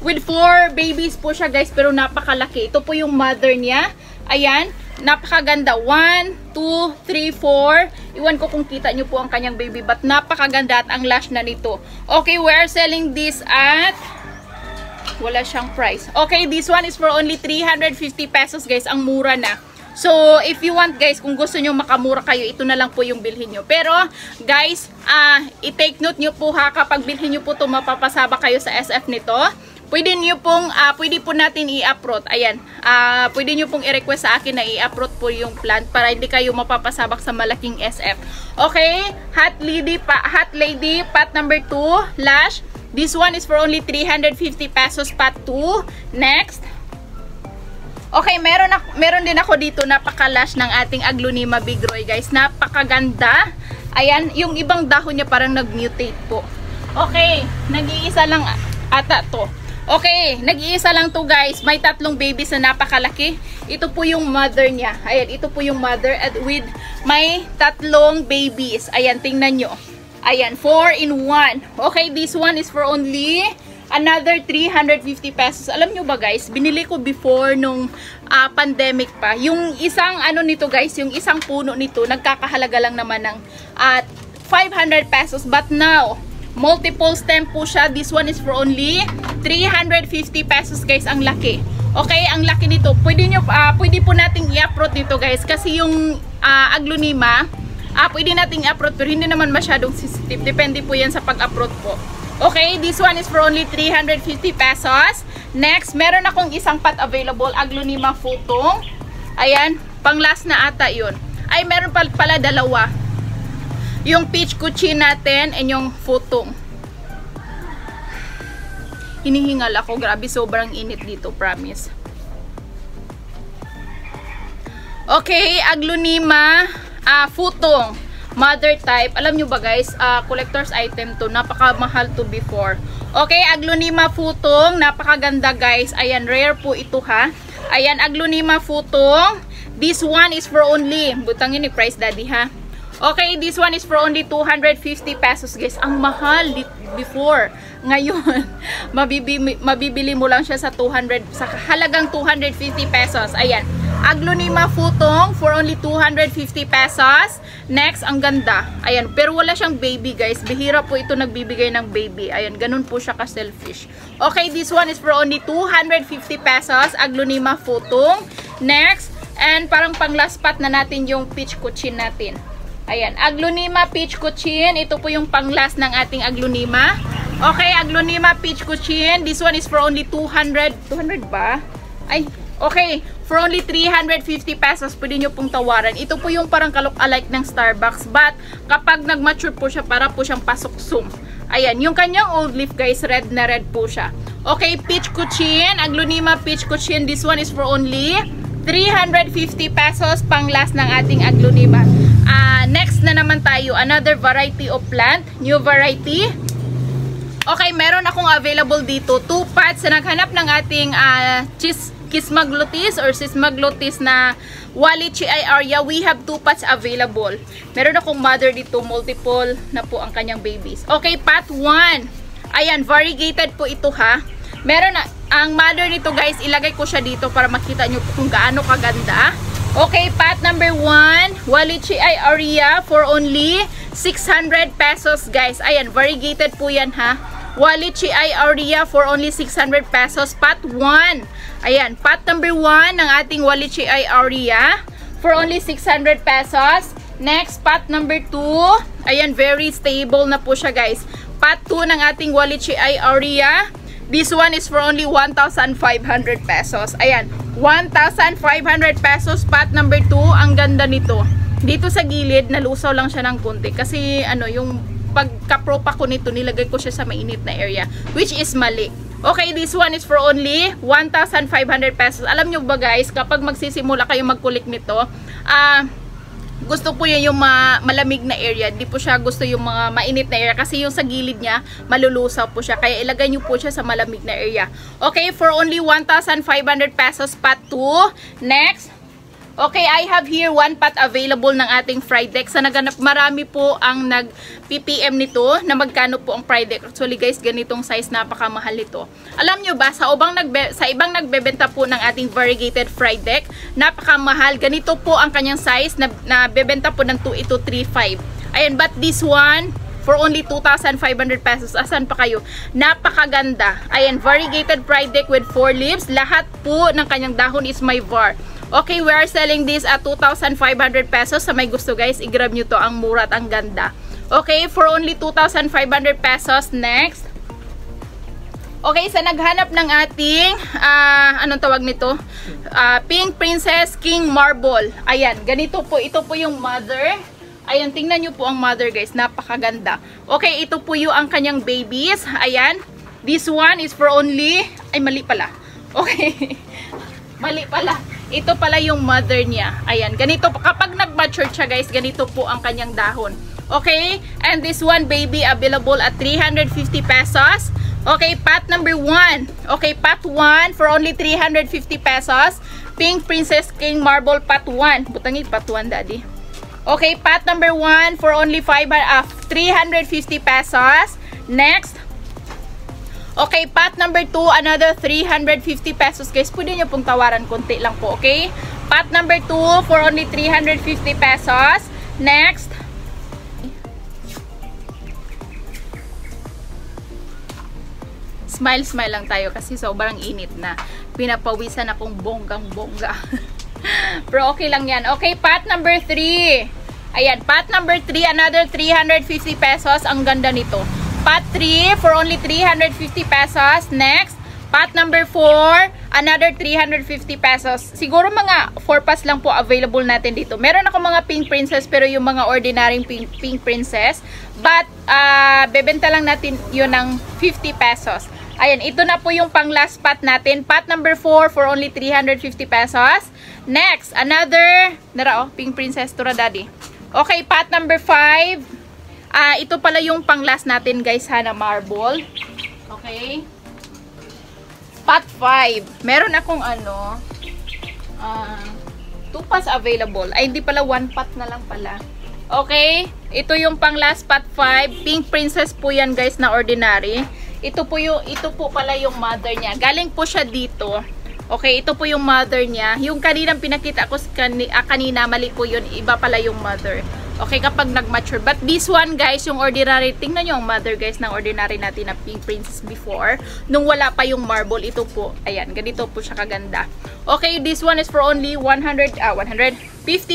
With 4 babies po siya guys. Pero napakalaki. Ito po yung mother niya. Ayan. Napakaganda. 1, 2, 3, 4. Iwan ko kung kita nyo po ang kanyang baby. But napakaganda at ang lash na nito. Okay, we are selling this at... Wala siyang price. Okay, this one is for only 350 pesos guys. Ang mura na. So, if you want guys, kung gusto nyo makamura kayo, ito na lang po yung bilhin nyo. Pero, guys, i-take note nyo po ha. Kapag bilhin nyo po ito, mapapasaba kayo sa SF nito. Pwede po natin i-uproot. Ayan. Pwede nyo pong i-request sa akin na i-uproot po yung plant para hindi kayo mapapasabak sa malaking SF. Okay. Hot lady, pot number 2, lash. This one is for only 350 pesos, pot 2. Next. Okay, meron din ako dito napaka-lash ng ating Aglonema Big Roy, guys. Napakaganda. Ayan, yung ibang dahon niya parang nag-mutate po. Okay, nag-iisa lang ata to. Okay, nag-iisa lang to guys. May 3 babies na napakalaki. Ito po yung mother niya. Ayan, ito po yung mother at with may 3 babies. Ayan, tingnan nyo. Ayan, 4 in 1. Okay, this one is for only another 350 pesos. Alam nyo ba guys, binili ko before nung pandemic pa. Yung isang nito guys, yung isang puno nito, nagkakahalaga lang naman ng 500 pesos. But now, multiple stem po siya. This one is for only 350 pesos guys. Ang laki. Okay, ang laki nito. Pwede po nating i-uproot dito guys. Kasi yung Aglonema, pwede nating i-uproot pero hindi naman masyadong sensitive. Depende po yan sa pag-uproot po. Okay, this one is for only 350 pesos. Next, meron akong isang pot available. Aglonema Futong. Ayan, pang last na ata yun. Ay, meron pala dalawa. Yung peach kuchi natin and yung futong. Hinihingal ako. Grabe, sobrang init dito. Promise. Okay, Aglonema futong. Mother type. Alam nyo ba guys, collector's item to. Napakamahal to before. Okay, Aglonema futong. Napakaganda guys. Ayan, rare po ito ha. Ayan, Aglonema futong. This one is for only, butangin ni price daddy ha. Okay, this one is for only 250 pesos guys. Ang mahal before. Ngayon, mabibili mo lang siya sa halagang 250 pesos. Ayan. Aglonema futong for only 250 pesos. Next, ang ganda. Ayan, pero wala siyang baby guys. Bihira po ito nagbibigay ng baby. Ayan, ganun po siya ka-selfish. Okay, this one is for only 250 pesos. Aglonema futong. Next, and parang pang last spot na natin yung peach kuchin natin. Ayan, Aglonema Peach Cochin. Ito po yung pang-last ng ating Aglonema. Okay, Aglonema Peach Cochin. This one is for only 200. 200 ba? Ay, okay. For only 350 pesos, pwede nyo pong tawaran. Ito po yung parang kalok-alike ng Starbucks. But, kapag nag-mature po siya, para po siyang pasuksum. Ayan, yung kanyang old leaf guys, red na red po siya. Okay, Peach Cochin. Aglonema Peach Cochin. This one is for only 350 pesos. Pang-last ng ating Aglonema. Next na naman tayo, another variety of plant, new variety. Okay, meron akong available dito, 2 pots na naghanap ng ating Schismaglotis or Schismaglotis na Wallichii area. We have 2 pots available. Meron akong mother dito, multiple na po ang kanyang babies. Okay, pot 1. Ayan, variegated po ito ha. Meron na, ang mother nito guys, ilagay ko siya dito para makita nyo kung gaano kaganda. Okay, pot number 1, Wallichii area for only 600 pesos guys. Ayan, variegated po yan ha. Wallichii area for only 600 pesos. Pot 1. Ayan, pot number 1 ng ating Wallichii area for only 600 pesos. Next, pot number 2. Ayan, very stable na po siya guys. Pot 2 ng ating Wallichii area. This one is for only 1,500 pesos. Ayan, 1,500 pesos. Pot number 2. Ang ganda nito. Dito sa gilid, nalusaw lang siya ng konti. Kasi, ano, yung pagka-propa ko nito, nilagay ko siya sa mainit na area. Which is mali. Okay, this one is for only 1,500 pesos. Alam nyo ba guys, kapag magsisimula kayo magkulik nito, gusto po yan yung malamig na area. Di po siya gusto yung mga mainit na area. Kasi yung sa gilid niya, malulusaw po siya. Kaya ilagay nyo po siya sa malamig na area. Okay, for only 1,500 pesos, pot 2. Next. Okay, I have here 1 pot available ng ating fried deck. Sa naganap, marami po ang nag-PPM nito na magkano po ang fried deck. Actually guys, ganitong size, napakamahal nito. Alam nyo ba, sa ibang nagbebenta po ng ating variegated fried deck, napakamahal. Ganito po ang kanyang size na bebenta po ng 2 ito 3.5. Ayan, but this one, for only 2,500 pesos. Asan pa kayo? Napakaganda. Ayan, variegated fried deck with 4 leaves. Lahat po ng kanyang dahon is may var. Okay, we are selling this at 2,500 pesos. Sa may gusto guys, i-grab nyo to. Ang mura at ang ganda. Okay, for only 2,500 pesos. Next. Okay, sa naghanap ng ating, anong tawag nito? Pink Princess King Marble. Ayan, ganito po. Ito po yung mother. Ayan, tingnan nyo po ang mother guys. Napakaganda. Okay, ito po yung ang kanyang babies. Ayan. This one is for only, ay mali pala. Okay. Mali pala. Ito pala yung mother niya. Ayan, ganito. Kapag nag-mature siya guys, ganito po ang kanyang dahon. Okay? And this one baby available at 350 pesos. Okay, pot number 1. Okay, pot 1 for only 350 pesos. Pink Princess King Marble pot 1. Butangi, pot 1 daddy. Okay, pot number 1 for only 350 pesos. Next. Okay, pot number 2, another 350 pesos guys. Pwede nyo pong tawaran, konti lang po, okay? Pot number 2 for only 350 pesos. Next. Smile lang tayo kasi sobrang init na. Pinapawisan akong bonggang-bongga. Pero okay lang yan. Okay, pot number 3. Ayan, pot number 3, another 350 pesos. Ang ganda nito. Pot 3 for only 350 pesos. Next, pot number 4, another 350 pesos. Siguro mga 4 pots lang po available natin dito. Meron ako mga Pink Princess pero yung mga ordinaryong Pink Princess. But, bebenta lang natin yun ng 50 pesos. Ayan, ito na po yung pang last pot natin. Pot number 4 for only 350 pesos. Next, another, Pink Princess, Tura Daddy. Okay, pot number 5. Ito pala yung pang last natin guys ha, na marble. Okay. Pot 5. Meron akong 2 pots available. Ay, hindi pala 1 pot na lang pala. Okay. Ito yung pang last pot 5. Pink Princess po yan guys na ordinary. Ito po pala yung mother niya. Galing po siya dito. Okay, ito po yung mother niya. Yung kaninang pinakita ko kanina, mali po yun. Iba pala yung mother. Okay, kapag nag-mature. But this one, guys, yung ordinary, tingnan nyo ang mother, guys, ng ordinary natin na Pink Princess before. Nung wala pa yung marble, ito po. Ayan, ganito po siya kaganda. Okay, this one is for only 150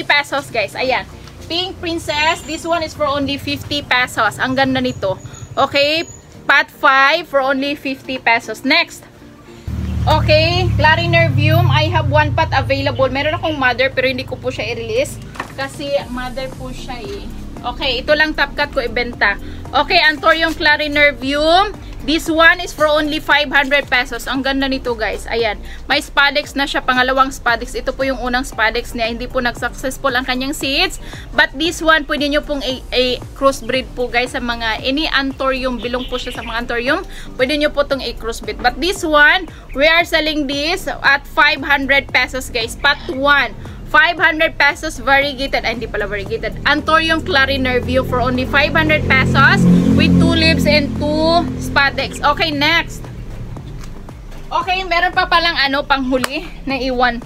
pesos, guys. Ayan. Pink Princess, this one is for only 50 pesos. Ang ganda nito. Okay, pot 5 for only 50 pesos. Next. Okay, Clary Nervium, I have one pot available. Meron akong mother pero hindi ko po siya i-release kasi mother po siya eh. Okay, ito lang top cut ko ibenta. Okay, Anthurium Clary Nervium. This one is for only 500 pesos. Ang ganda nito guys. Ayan. May Spadex na siya. Pangalawang Spadex. Ito po yung unang Spadex niya. Hindi po nag-successful ang kanyang seeds. But this one, pwede nyo pong crossbreed po guys sa mga any Anthurium. Bilong po siya sa mga Anthurium. Pwede nyo po itong crossbreed. But this one, we are selling this at 500 pesos guys. Pot 1. 500 pesos variegated, ay hindi pala variegated, Anthurium Clary Nervium for only 500 pesos with 2 leaves and 2 Spadex. Okay, next. Okay, meron pa palang panghuli na iwan.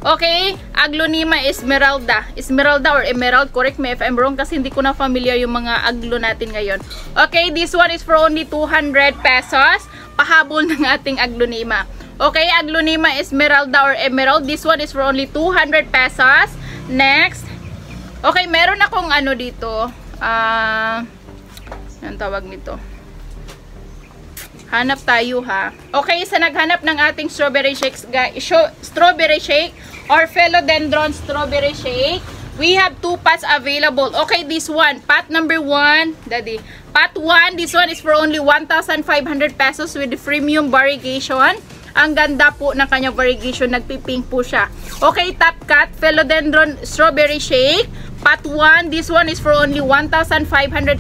Okay, Aglonema Esmeralda. Esmeralda or Emerald, correct me if I'm wrong kasi hindi ko na familiar yung mga aglo natin ngayon. Okay, this one is for only 200 pesos. Pahabol ng ating Aglonema. Okay, Aglonema Esmeralda or Emerald. This one is for only 200 pesos. Next. Okay, meron akong dito. Anong tawag nito? Hanap tayo ha. Okay, sa naghanap ng ating strawberry shakes, strawberry shake or philodendron strawberry shake, we have 2 pots available. Okay, this one, pot number 1, daddy. Pot 1, this one is for only 1,500 pesos with premium variegation. Ang ganda po ng kanyang variegation, nagpipink po siya. Okay, top cut, philodendron strawberry shake. Pot 1, this one is for only 1,500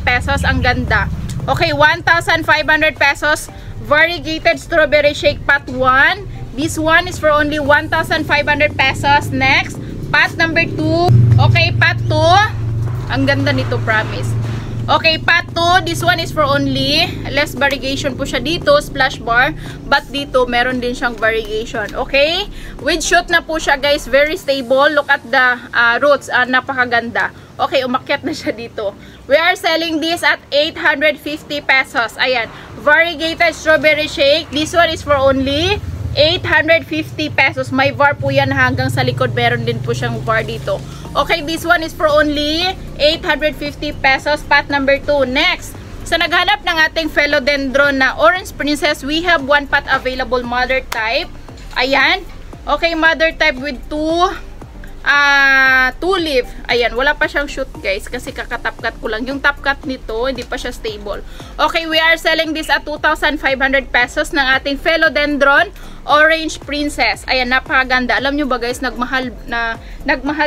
pesos. Ang ganda. Okay, 1,500 pesos. Variegated strawberry shake pot 1. This one is for only 1,500 pesos. Next, pot number 2. Okay, pot 2. Ang ganda nito, promise. Okay, pot 2, this one is for only less variegation po siya dito, splash bar, but dito meron din siyang variegation. Okay, with shoot na po siya guys, very stable. Look at the roots, napakaganda. Okay, umakyat na siya dito. We are selling this at 850 pesos. Ayan, variegated strawberry shake, this one is for only 850 pesos. May var po yan hanggang sa likod, meron din po siyang var dito. Okay, this one is for only 850 pesos. Pot number 2. Next, sa naghanap ng ating philodendron na Orange Princess, we have one pot available, mother type. Ayan. Okay, mother type with 2 leaf. Ayan, wala pa siyang shoot guys kasi kakatapkat ko lang. Yung top cut nito, hindi pa siya stable. Okay, we are selling this at 2,500 pesos ng ating philodendron Orange Princess. Ayan, napakaganda. Alam nyo ba guys, nagmahal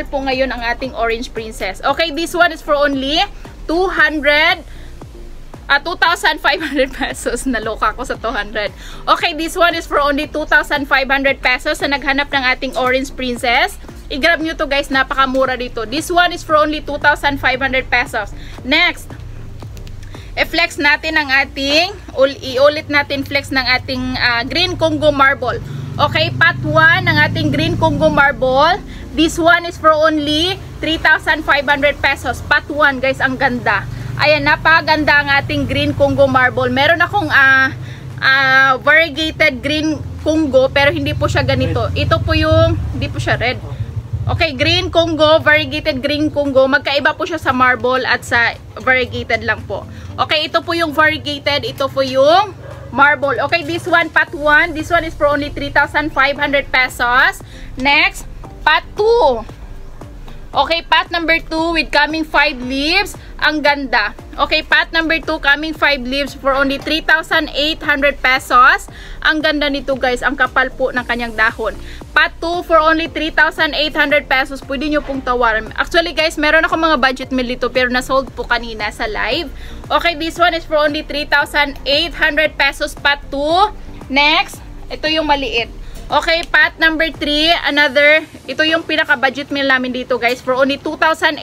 po ngayon ang ating Orange Princess. Okay, this one is for only 2,500 pesos. Naloka ko sa 200. Okay, this one is for only 2,500 pesos sa naghanap ng ating Orange Princess. I-grab nyo to guys, napakamura dito. This one is for only 2,500 pesos. Next, i-flex natin ang ating, i-ulit natin flex ng ating Green Congo Marble. Okay, pot 1 ng ating Green Congo Marble. This one is for only 3,500 pesos. Pot 1 guys, ang ganda. Ayan, napakaganda ang ating Green Congo Marble. Meron akong variegated Green Congo pero hindi po siya ganito. Ito po yung, hindi po siya red. Okay, Green Congo, variegated Green Congo. Magkaiba po siya sa marble at sa variegated lang po. Okay, ito po yung variegated, ito po yung marble. Okay, this one, pot 1. This one is for only 3,500 pesos. Next, pot 2. Okay, pot number 2 with coming 5 leaves. Ang ganda. Okay, pot number 2 coming 5 leaves for only 3,800 pesos. Ang ganda nito guys. Ang kapal po ng kanyang dahon. Pot 2 for only 3,800 pesos. Pwede nyo pong tawaran. Actually guys, meron ako mga budget meal dito pero nasold po kanina sa live. Okay, this one is for only 3,800 pesos. Pot 2. Next, ito yung maliit. Okay, pot number 3, another, ito yung pinaka-budget meal namin dito guys, for only 2,800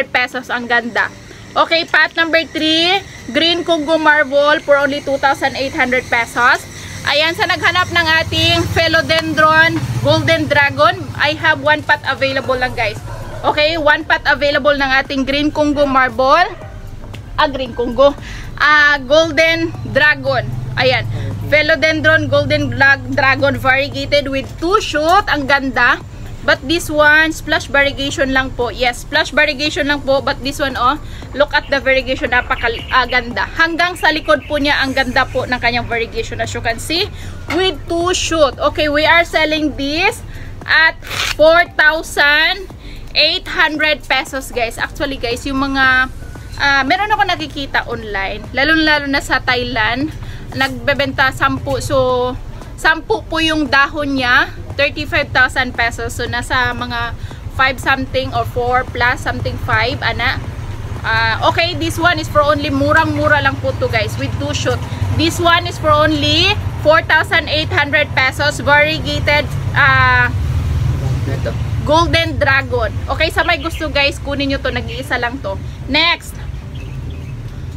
pesos, ang ganda. Okay, pot number 3, Green Congo Marble for only 2,800 pesos. Ayan, sa naghanap ng ating philodendron Golden Dragon, I have one pot available lang guys. Okay, one pot available ng ating Green Congo Marble, Green Congo, Golden Dragon. Ayan. Philodendron Golden Dragon variegated with 2 shoot. Ang ganda. But this one, splash variegation lang po. Yes, splash variegation lang po. But this one, oh, look at the variegation. Napakaganda. Hanggang sa likod po niya, ang ganda po ng kanyang variegation. As you can see, with 2 shoot. Okay, we are selling this at 4,800 pesos, guys. Actually, guys, yung mga, meron ako nakikita online. Lalo-lalo na sa Thailand. Nagbebenta 10. So, 10 po yung dahon niya. 35,000 pesos. So, nasa mga 5 something or 4 plus something 5, ana. Okay, this one is for only, murang-mura lang po to, guys, with 2 shoot. This one is for only 4,800 pesos. Variegated Golden Dragon. Okay, sa may gusto, guys, kunin nyo to. Nag-iisa lang to. Next.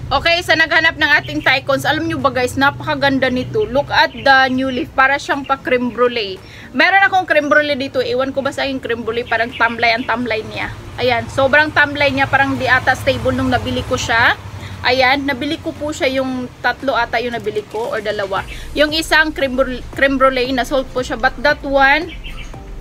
Okay, sa naghanap ng ating Tycoons, alam nyo ba, guys, napakaganda nito. Look at the new leaf. Para siyang pa creme brulee. Meron akong creme brulee dito. Iwan ko ba sa aking creme brulee? Parang tamlay ang tamlay niya. Ayan, sobrang tamlay niya. Parang di ata stable nung nabili ko siya. Ayan, nabili ko po siya yung 3 ata yung nabili ko or 2. Yung isang creme brulee, na-sold po siya. But that one,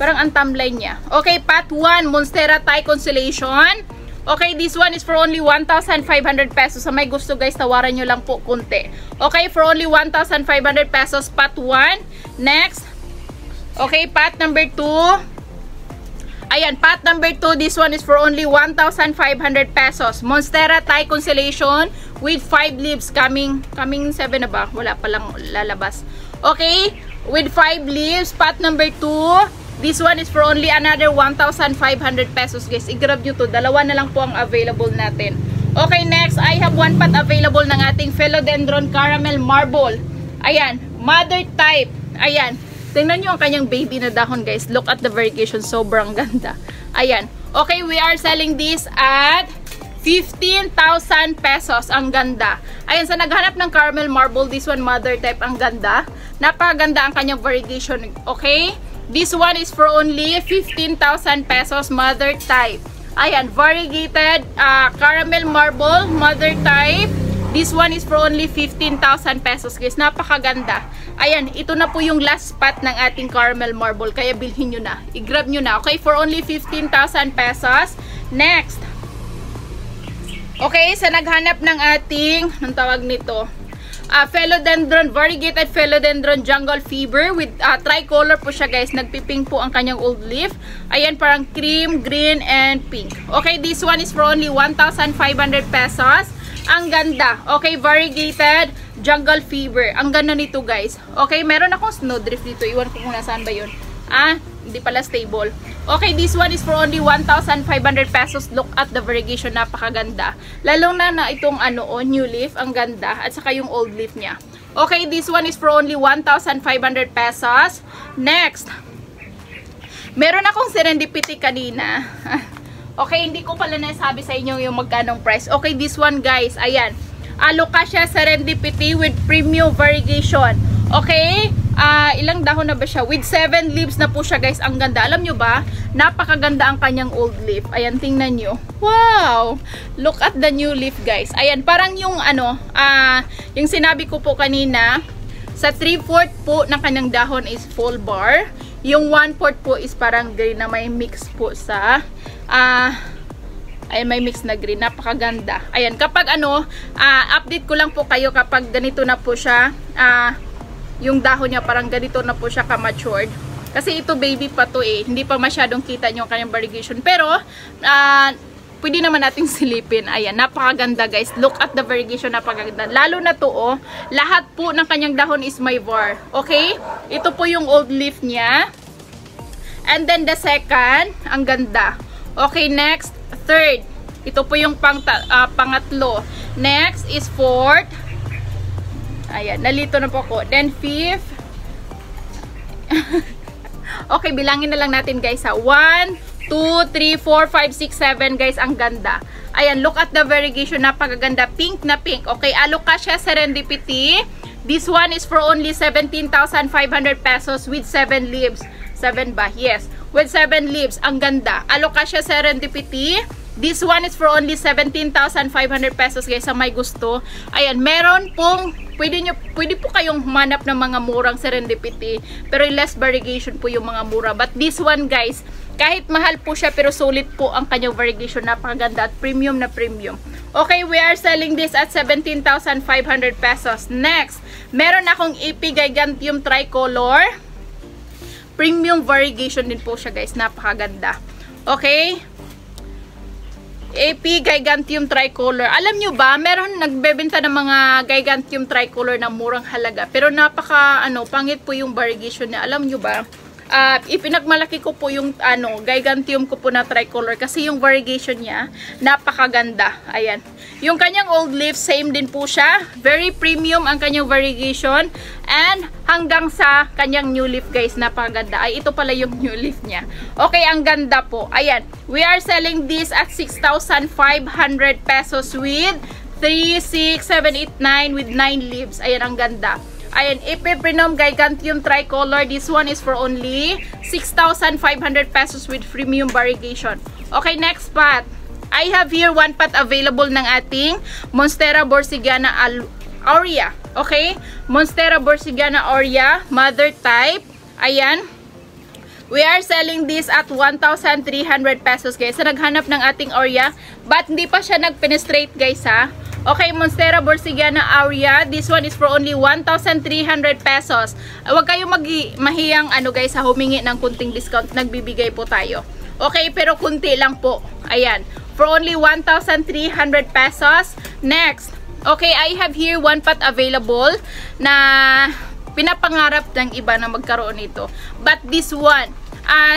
parang ang tamlay niya. Okay, part 1, Monstera Thai Constellation. Okay, this one is for only 1,500 pesos. Sa may gusto, guys, tawaran nyo lang po kunti. Okay, for only 1,500 pesos, pot 1. Next. Okay, pot number 2. Ayan, pot number 2. This one is for only 1,500 pesos. Monstera Thai Constellation with 5 leaves. Coming 7 na ba? Wala palang lalabas. Okay, with 5 leaves. Pot number 2. This one is for only another 1,500 pesos, guys. I-grab nyo to. 2 na lang po ang available natin. Okay, next. I have 1 pot available ng ating Philodendron Caramel Marble. Ayan. Mother type. Ayan. Tingnan nyo ang kanyang baby na dahon, guys. Look at the variegation. Sobrang ganda. Ayan. Okay, we are selling this at 15,000 pesos. Ang ganda. Ayan, sa naghanap ng Caramel Marble, this one mother type. Ang ganda. Napakaganda ang kanyang variegation. Okay? This one is for only 15,000 pesos, mother type. Ayan, variegated caramel marble, mother type. This one is for only 15,000 pesos, guys. Napakaganda. Ayan, ito na po yung last spot ng ating caramel marble. Kaya bilhin nyo na. I-grab nyo na. Okay, for only 15,000 pesos. Next. Okay, sa naghanap ng ating, anong tawag nito? Philodendron, variegated Philodendron Jungle Fever with tricolor po siya, guys. Nagpipink po ang kanyang old leaf. Ayan, parang cream, green, and pink. Okay, this one is for only 1,500 pesos. Ang ganda. Okay, variegated Jungle Fever. Ang ganda nito, guys. Okay, meron akong snowdrift dito. Iwan ko kung nasaan ba yun. Hindi pala stable. Okay, this one is for only 1,500 pesos. Look at the variegation, napakaganda. Lalong na itong new leaf, ang ganda. At saka yung old leaf niya. Okay, this one is for only 1,500 pesos. Next. Meron akong serendipity kanina. Okay, hindi ko pala nasabi sa inyo yung magkanong price. Okay, this one, guys. Ayan. Alocasia serendipity with premium variegation. Okay? Ilang dahon na ba siya? With 7 leaves na po siya, guys. Ang ganda. Alam nyo ba? Napakaganda ang kanyang old leaf. Ayan, tingnan nyo. Wow! Look at the new leaf, guys. Ayan, parang yung yung sinabi ko po kanina, sa 3/4 po ng kanyang dahon is full bar. Yung 1/4 po is parang green na may mix po sa may mix na green. Napakaganda. Ayan, kapag update ko lang po kayo kapag ganito na po siya, yung dahon niya parang ganito na po siya ka-matured. Kasi ito baby pa to eh. Hindi pa masyadong kita nyo kanyang variegation. Pero, pwede naman nating silipin. Ayan, napakaganda, guys. Look at the variegation, napakaganda. Lalo na to, lahat po ng kanyang dahon is may var. Okay? Ito po yung old leaf niya. And then the second, ang ganda. Okay, next, third. Ito po yung pangatlo. Next is fourth. Ayan, nalito na po ako. Then, fifth. Okay, bilangin na lang natin, guys, ha. 1, 2, 3, 4, 5, 6, 7, guys. Ang ganda. Ayan, look at the variegation. Napakaganda. Pink na pink. Okay, Alocasia serendipity. This one is for only 17,500 pesos with 7 leaves. 7 ba? Yes. With 7 leaves. Ang ganda. Alocasia serendipity. This one is for only 17,500 pesos guys sa may gusto. Ayan, meron pong pwede po kayong humanap ng mga murang serendipity, pero less variegation po yung mga mura. But this one guys, kahit mahal po siya pero solid po ang kanyang variegation, napakaganda at premium na premium. Okay, we are selling this at 17,500 pesos. Next, meron akong AP Gigantium Tricolor. Premium variegation din po siya guys, napakaganda. Okay, AP Gigantium Tricolor. Alam nyo ba, meron nagbebenta ng mga Gigantium Tricolor na murang halaga. Pero pangit po yung variegation niya. Alam nyo ba, ipinagmalaki ko po yung Gigantium ko po na Tricolor kasi yung variegation niya, napakaganda. Ayan. Yung kanyang old leaf, same din po siya. Very premium ang kanyang variegation. And hanggang sa kanyang new leaf guys, napakaganda. Ay, ito pala yung new leaf niya. Okay, ang ganda po. Ayan. We are selling this at 6,500 pesos with 3, 6, 7, 8, 9 with 9 leaves. Ayan, ang ganda. Ayan, Epiprenum Gigantium Tricolor. This one is for only 6,500 pesos with premium variegation. Okay, next pot. I have here one pot available ng ating Monstera Borsigiana Aurea. Okay? Monstera Borsigiana Aurea, mother type. Ayan. We are selling this at 1,300 pesos guys. So, naghanap ng ating Aurea, but hindi pa siya nag-penetrate guys ha. Okay, Monstera Borsigiana Aurea. This one is for only 1,300 pesos. Huwag kayong mahiyang guys ha, humingi ng kunting discount. Nagbibigay po tayo. Okay, pero kunti lang po. Ayan. For only 1,300 pesos. Next. Okay, I have here one pot available na pinapangarap ng iba na magkaroon nito. But this one,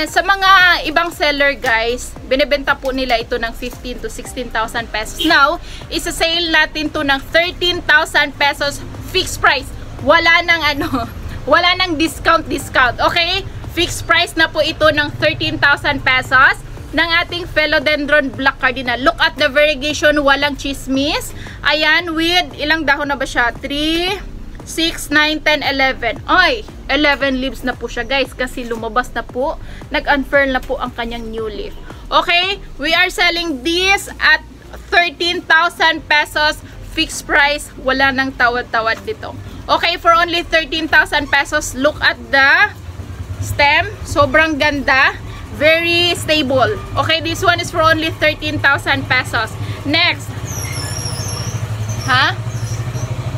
sa mga ibang seller guys, binibenta po nila ito ng 15 to 16,000 pesos. Now, isa-sale natin to ng 13,000 pesos fixed price. Wala nang discount. Okay? Fixed price na po ito ng 13,000 pesos ng ating Philodendron Black Cardinal. Look at the variegation, walang chismis. Ayan, with ilang dahon na ba siya? 3, 6, 9, 10, 11. Ay, 11 leaves na po siya guys kasi lumabas na po. Nag-unfurl na po ang kanyang new leaf. Okay, we are selling this at 13,000 pesos fixed price. Wala nang tawad-tawad dito. Okay, for only 13,000 pesos. Look at the stem. Sobrang ganda. Very stable. Okay, this one is for only 13,000 pesos. Next. Ha?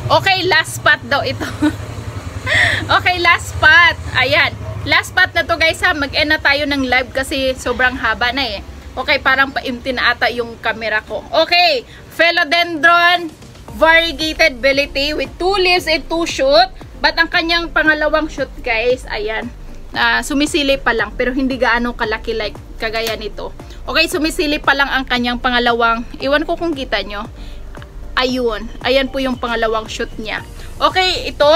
Okay, last spot daw ito. Okay, last spot. Ayan. Last spot na to guys ha. Mag-end na tayo ng live kasi sobrang haba na eh. Okay, parang paimti na ata yung camera ko. Okay, Philodendron Variegated Belly with 2 leaves and 2 shoot. But ang kanyang pangalawang shoot guys, ayan. Sumisili pa lang pero hindi gaano kalaki like kagaya nito. Okay, sumisili pa lang ang kanyang pangalawang, iwan ko kung kita nyo. Ayun, ayan po yung pangalawang shoot niya. Okay, ito.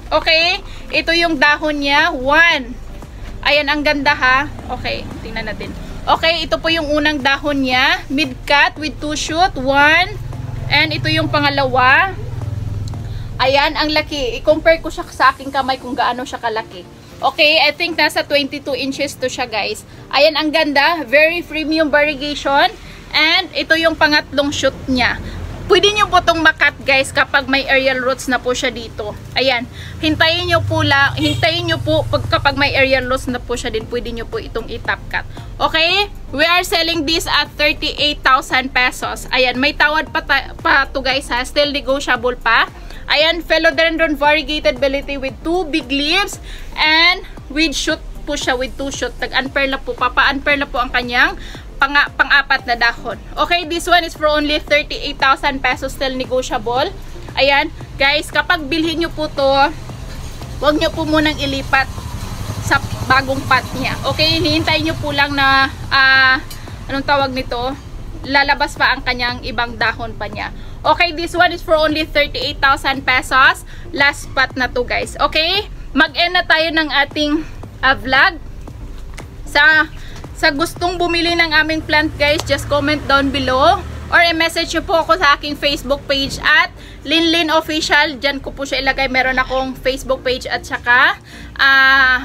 Okay, ito yung dahon niya. 1. Ayan, ang ganda ha. Okay, tingnan natin. Okay, ito po yung unang dahon niya. Mid-cut with 2 shoot. 1. And ito yung pangalawa. Ayan, ang laki. I-compare ko siya sa aking kamay kung gaano siya kalaki. Okay, I think nasa 22 inches to siya guys. Ayan, ang ganda. Very premium variegation. And ito yung pangatlong shoot niya. Pwede nyo po itong makat guys kapag may aerial roots na po siya dito. Ayan, hintayin nyo po kapag may aerial roots na po siya din, pwede nyo po itong i-top cut. Okay, we are selling this at 38,000 pesos. Ayan, may tawad pa to guys ha, still negotiable pa. Ayan, Philodendron Variegated Belly with 2 big leaves and with shoot po siya, with 2 shoot. Tag-unpair na po, papa-unpair na po ang kanyang pang-apat na dahon. Okay, this one is for only 38,000 pesos, still negotiable. Ayan, guys, kapag bilhin nyo po to, huwag nyo po munang ilipat sa bagong pot niya. Okay, hinihintay nyo po lang na, anong tawag nito? Lalabas pa ang kanyang ibang dahon pa niya. Okay, this one is for only 38,000 pesos. Last spot na to guys. Okay, mag-end na tayo ng ating vlog. Sa gustong bumili ng aming plant guys, just comment down below or i-message nyo po ako sa aking Facebook page at Linlin Official. Diyan ko po siya ilagay. Meron akong Facebook page at saka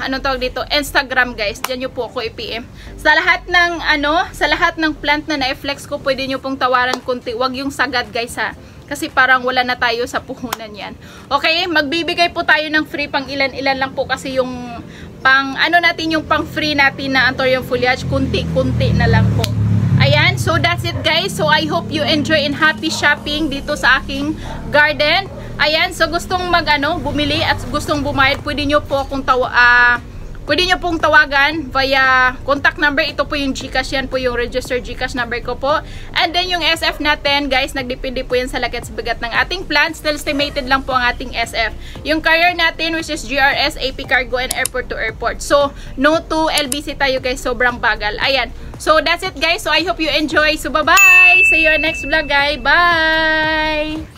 anong tawag dito? Instagram guys. Diyan nyo po ako i-PM. Sa lahat ng sa lahat ng plant na na-flex ko, pwede nyo pong tawaran kunti. Wag yung sagad guys ha. Kasi parang wala na tayo sa puhunan yan. Okay, magbibigay po tayo ng free pang ilan-ilan lang po kasi yung pang natin yung pang free natin na Anthurium foliage, kunti-kunti na lang po. Ayan, so that's it guys. So I hope you enjoy and happy shopping dito sa aking garden. Ayan, so gustong bumili at gustong bumayad, pwede nyo po akong pwede nyo pong tawagan via contact number. Ito po yung GCash, yan po yung registered GCash number ko po. And then yung SF natin, guys, nagdepende po yan sa laki at bigat ng ating plant. Still estimated lang po ang ating SF. Yung carrier natin, which is GRS, AP Cargo, and airport to airport. So, no to LBC tayo guys, sobrang bagal. Ayan. So, that's it guys. So, I hope you enjoy. So, bye-bye! See you next vlog guys. Bye!